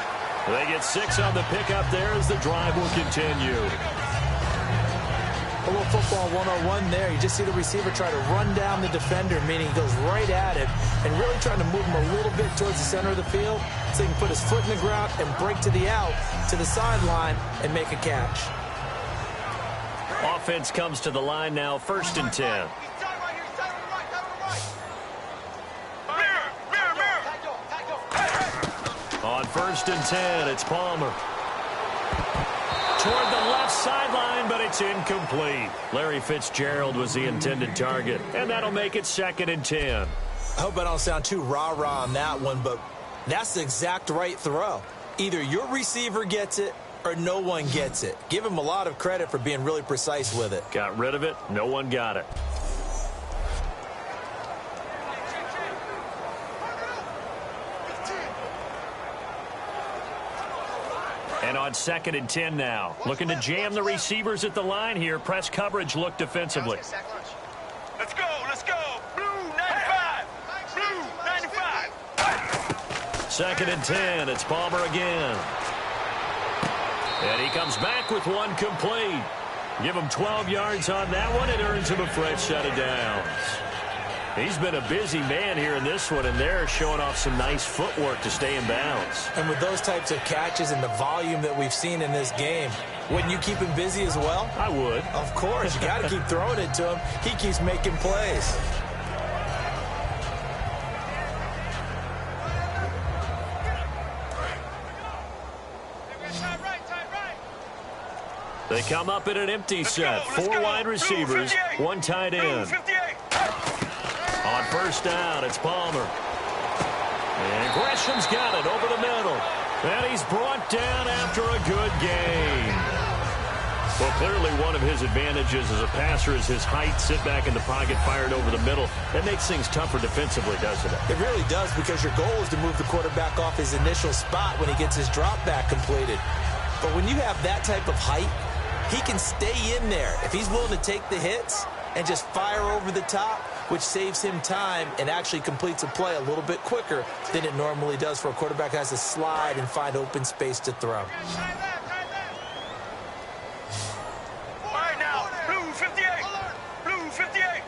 S3: They get 6 on the pickup there as the drive will continue.
S4: A little football 101 there. You just see the receiver try to run down the defender, meaning he goes right at him and really trying to move him a little bit towards the center of the field so he can put his foot in the ground and break to the out, to the sideline, and make a catch.
S3: Offense comes to the line now, 1st and 10. On 1st and 10, it's Palmer. Toward the left sideline, but it's incomplete. Larry Fitzgerald was the intended target, and that'll make it 2nd and 10.
S4: I hope I don't sound too rah-rah on that one, but that's the exact right throw. Either your receiver gets it or no one gets it. Give him a lot of credit for being really precise with it.
S3: Got rid of it. No one got it. And on 2nd and 10 now. Looking to jam the receivers at the line here. Press coverage look defensively.
S5: Let's go, let's go. Blue 95. Blue 95.
S3: 2nd and 10. It's Palmer again. And he comes back with one complete. Give him 12 yards on that one. It earns him a fresh set of downs. He's been a busy man here in this one, and they're showing off some nice footwork to stay in bounds.
S4: And with those types of catches and the volume that we've seen in this game, wouldn't you keep him busy as well?
S3: I would.
S4: Of course. You got to keep throwing it to him. He keeps making plays.
S3: They come up in an empty set. 4 wide receivers, 1 tight end. On 1st down, it's Palmer. And Gresham's got it over the middle. And he's brought down after a good gain. Well, clearly one of his advantages as a passer is his height. Sit back in the pocket, fired over the middle. That makes things tougher defensively, doesn't it?
S4: It really does, because your goal is to move the quarterback off his initial spot when he gets his drop back completed. But when you have that type of height, he can stay in there if he's willing to take the hits and just fire over the top, which saves him time and actually completes a play a little bit quicker than it normally does for a quarterback who has to slide and find open space to throw.
S5: All right now, Blue 58. Blue 58.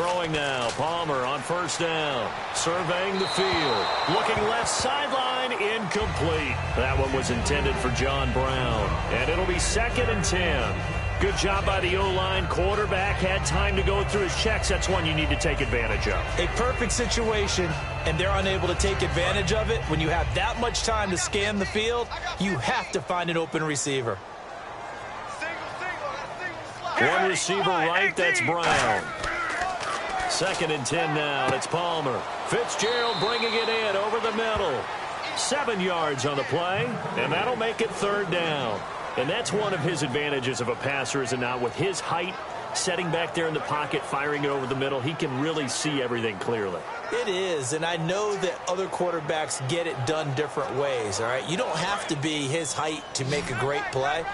S3: Throwing now, Palmer on first down. Surveying the field. Looking left sideline, incomplete. That one was intended for John Brown. And it'll be 2nd and 10. Good job by the O-line. Quarterback had time to go through his checks. That's one you need to take advantage of.
S4: A perfect situation, and they're unable to take advantage of it. When you have that much time to scan the field, you have to find an open receiver.
S3: One receiver right, that's Brown. 2nd and 10 now, and it's Palmer. Fitzgerald bringing it in over the middle. 7 yards on the play, and that'll make it 3rd down. And that's one of his advantages of a passer, is it not? With his height, setting back there in the pocket, firing it over the middle, he can really see everything clearly.
S4: It is, and I know that other quarterbacks get it done different ways, all right? You don't have to be his height to make a great play.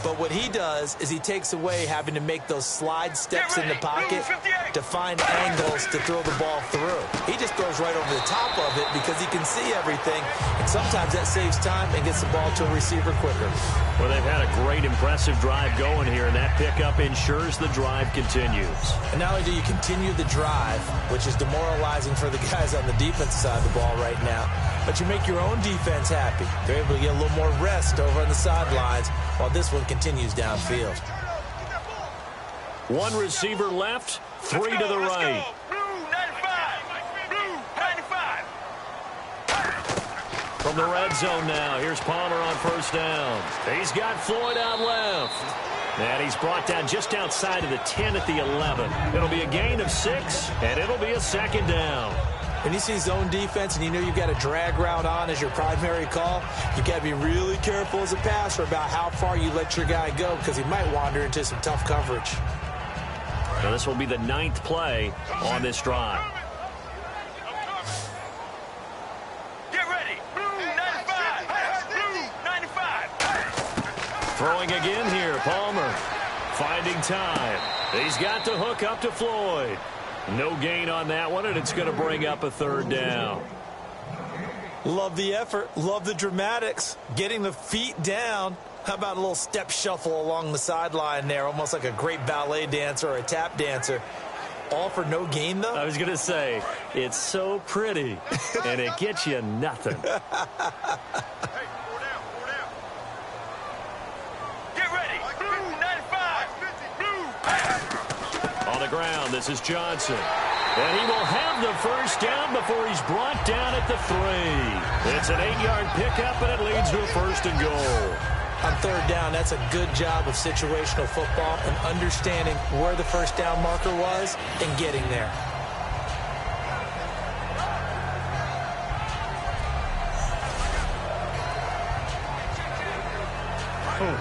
S4: But what he does is he takes away having to make those slide steps in the pocket to find angles to throw the ball through. He just throws right over the top of it because he can see everything, and sometimes that saves time and gets the ball to a receiver quicker.
S3: Well, they've had a great, impressive drive going here, and that pickup ensures the drive continues.
S4: And not only do you continue the drive, which is demoralizing for the guys on the defensive side of the ball right now, but you make your own defense happy. They're able to get a little more rest over on the sidelines while this one continues downfield.
S3: One receiver left, 3 to the right. From the red zone now, here's Palmer on first down. He's got Floyd out left. And he's brought down just outside of the 10 at the 11. It'll be a gain of 6, and it'll be a 2nd down.
S4: When you see zone defense and you know you've got a drag route on as your primary call, you've got to be really careful as a passer about how far you let your guy go because he might wander into some tough coverage.
S3: Now this will be the 9th play on this drive.
S5: Get ready. Blue 95. Blue 95.
S3: Throwing again here, Palmer. Finding time. He's got the hook up to Floyd. No gain on that one, and it's going to bring up a 3rd down.
S4: Love the effort. Love the dramatics. Getting the feet down. How about a little step shuffle along the sideline there, almost like a great ballet dancer or a tap dancer. All for no gain, though?
S3: I was going to say, it's so pretty, and it gets you nothing. Ground. This is Johnson. And he will have the first down before he's brought down at the 3. It's an 8-yard pickup, and it leads to a 1st and goal.
S4: On 3rd down, that's a good job of situational football and understanding where the first down marker was and getting there.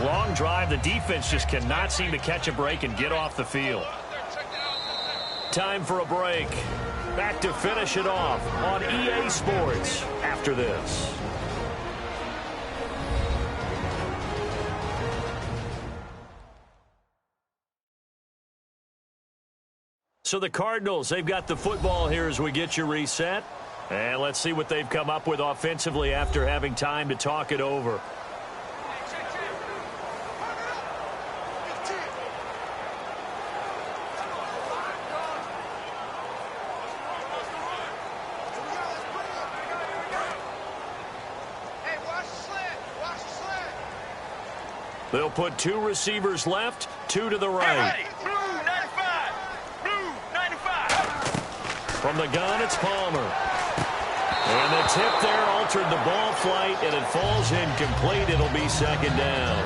S3: Long drive. The defense just cannot seem to catch a break and get off the field. Time for a break. Back to finish it off on EA Sports after this. So the Cardinals, they've got the football here as we get you reset. And let's see what they've come up with offensively after having time to talk it over. They'll put 2 receivers left, 2 to the right.
S5: Blue 95. Blue 95.
S3: From the gun, it's Palmer. And the tip there altered the ball flight, and it falls incomplete. It'll be 2nd down.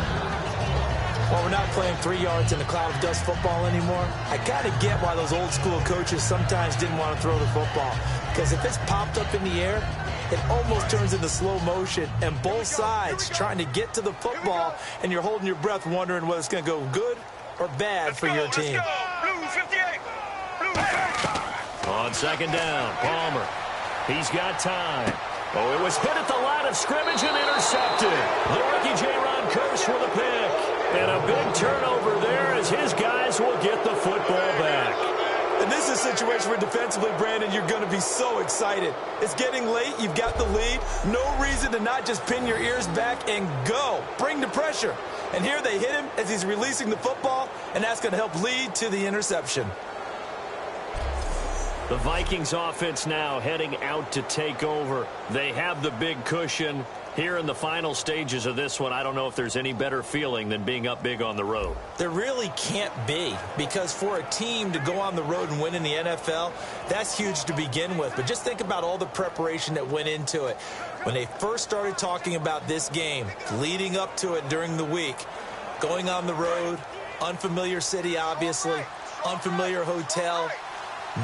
S4: Well, we're not playing 3 yards in a cloud of dust football anymore. I kind of get why those old school coaches sometimes didn't want to throw the football. Because if it's popped up in the air, it almost turns into slow motion, and both sides trying to get to the football, and you're holding your breath wondering whether it's going to go good or bad for your team.
S5: Blue 58. Blue.
S3: On 2nd down, Palmer. He's got time. Oh, it was hit at the line of scrimmage and intercepted. The rookie J-Ron Curse with a pick. And a big turnover there as his guys will get the football back.
S4: And this is a situation where defensively, Brandon, you're going to be so excited. It's getting late. You've got the lead. No reason to not just pin your ears back and go. Bring the pressure. And here they hit him as he's releasing the football, and that's going to help lead to the interception.
S3: The Vikings offense now heading out to take over. They have the big cushion. Here in the final stages of this one, I don't know if there's any better feeling than being up big on the road.
S4: There really can't be, because for a team to go on the road and win in the NFL, that's huge to begin with. But just think about all the preparation that went into it. When they first started talking about this game, leading up to it during the week, going on the road, unfamiliar city, obviously, unfamiliar hotel.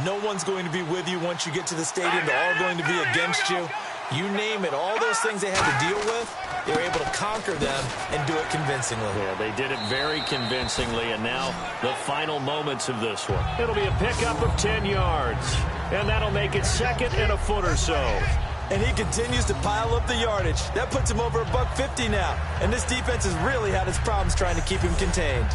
S4: No one's going to be with you once you get to the stadium. They're all going to be against you. You name it, all those things they had to deal with, they were able to conquer them and do it convincingly.
S3: Yeah, they did it very convincingly, and now the final moments of this one. It'll be a pickup of 10 yards, and that'll make it second and a foot or so.
S4: And he continues to pile up the yardage. That puts him over $150 now, and this defense has really had its problems trying to keep him contained.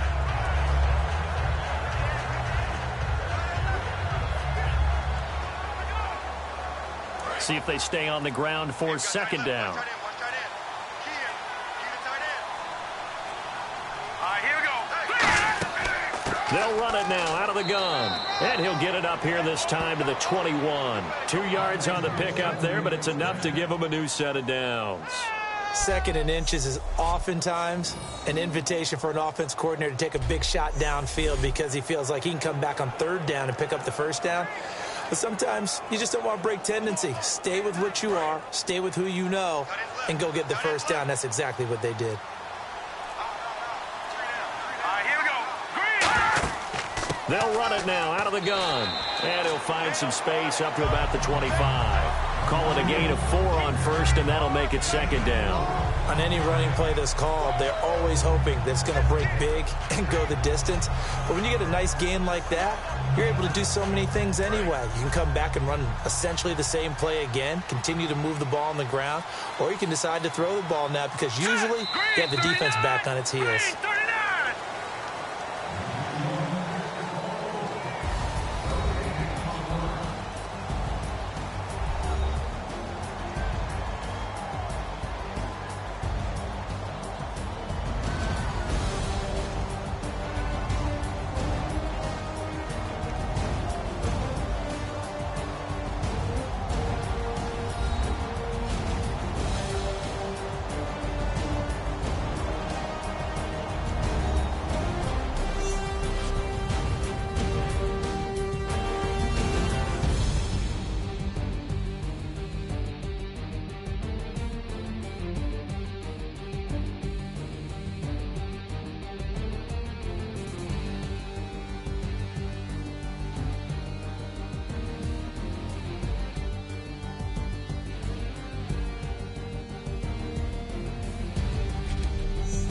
S3: See if they stay on the ground for second down. They'll run it now out of the gun. And he'll get it up here this time to the 21. 2 yards on the pickup there, but it's enough to give him a new set of downs.
S4: Second and inches is oftentimes an invitation for an offense coordinator to take a big shot downfield because he feels like he can come back on third down and pick up the first down. But sometimes you just don't want to break tendency. Stay with what you are, stay with who you know, and go get the first down. That's exactly what they did.
S3: They'll run it now out of the gun. And he'll find some space up to about the 25. Call it a gain of 4 on first, and that'll make it second down.
S4: On any running play that's called, they're always hoping that it's going to break big and go the distance. But when you get a nice gain like that, you're able to do so many things anyway. You can come back and run essentially the same play again, continue to move the ball on the ground, or you can decide to throw the ball now because usually you have the defense back on its heels.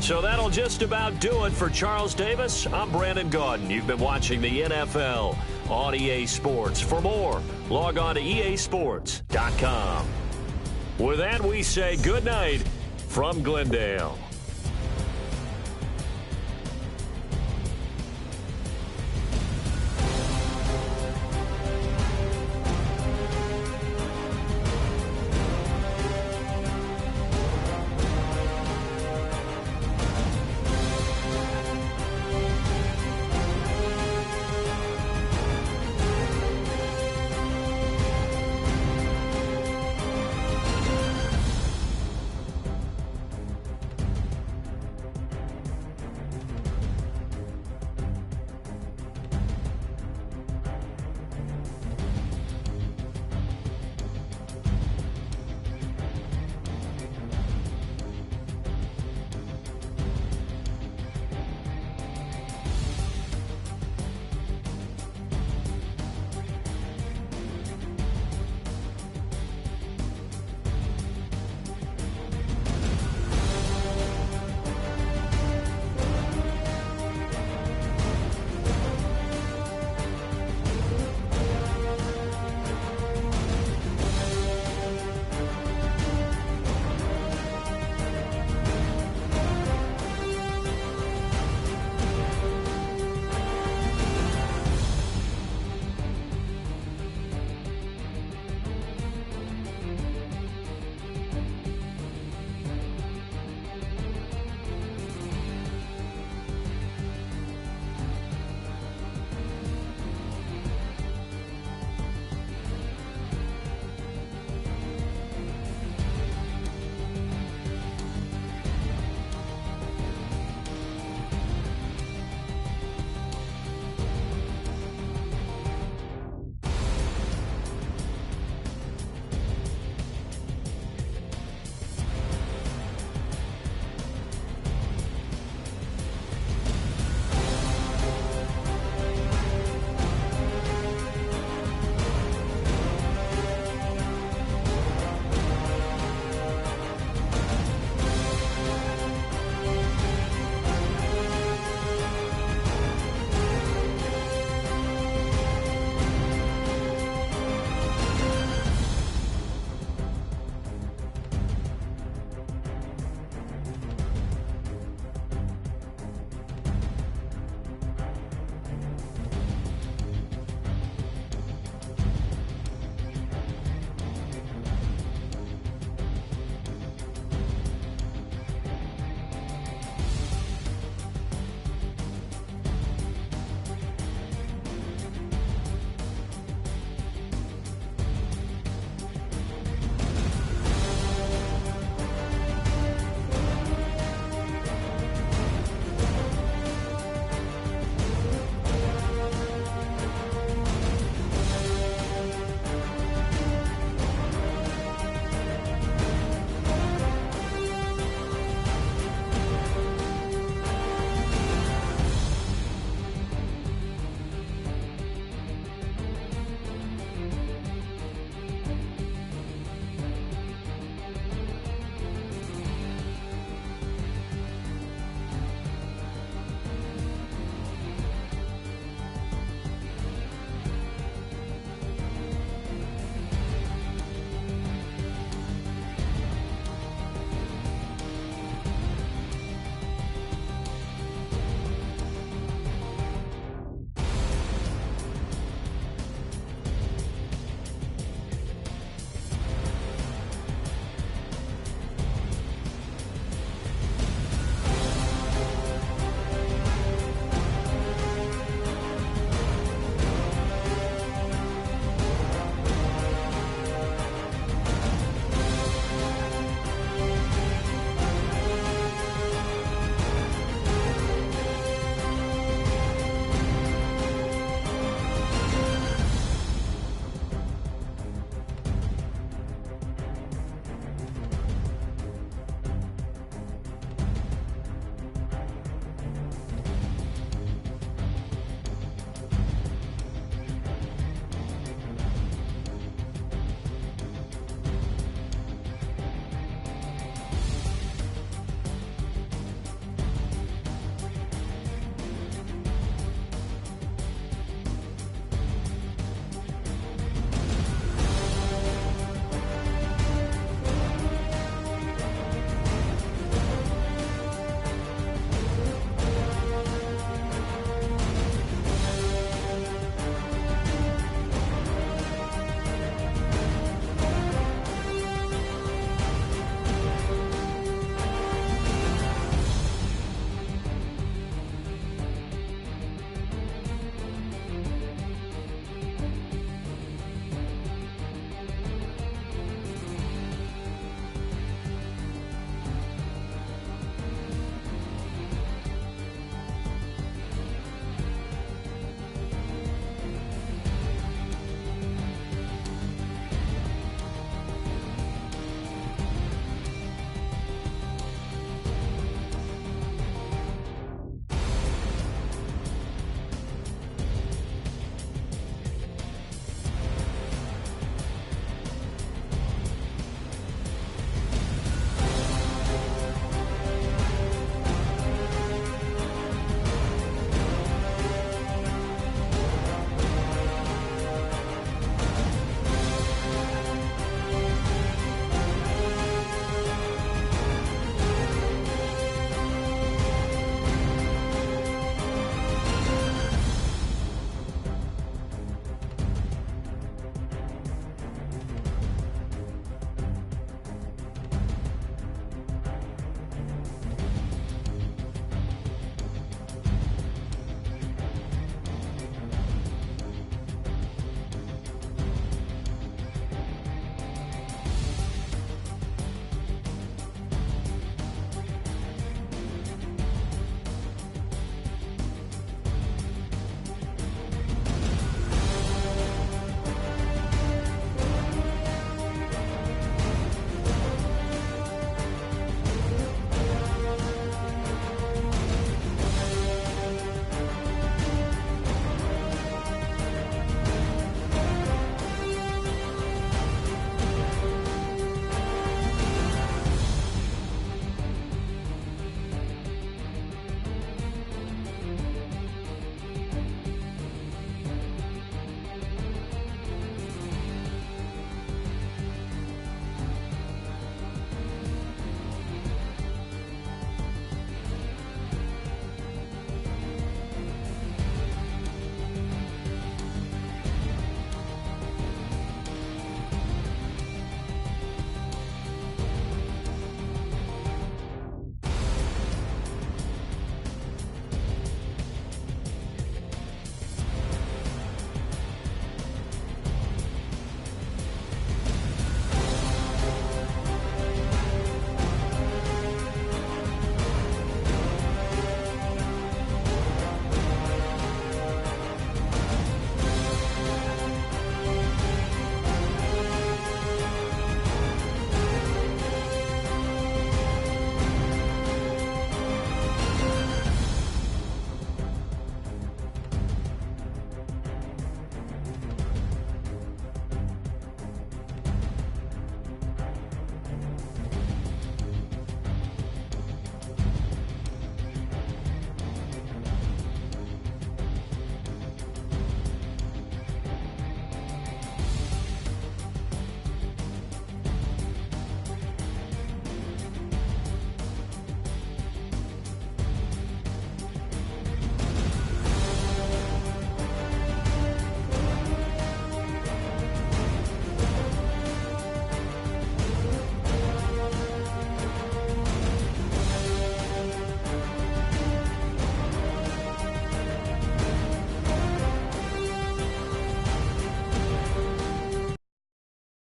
S3: So that'll just about do it for Charles Davis. I'm Brandon Gaudin. You've been watching the NFL on EA Sports. For more, log on to easports.com. With that, we say good night from Glendale.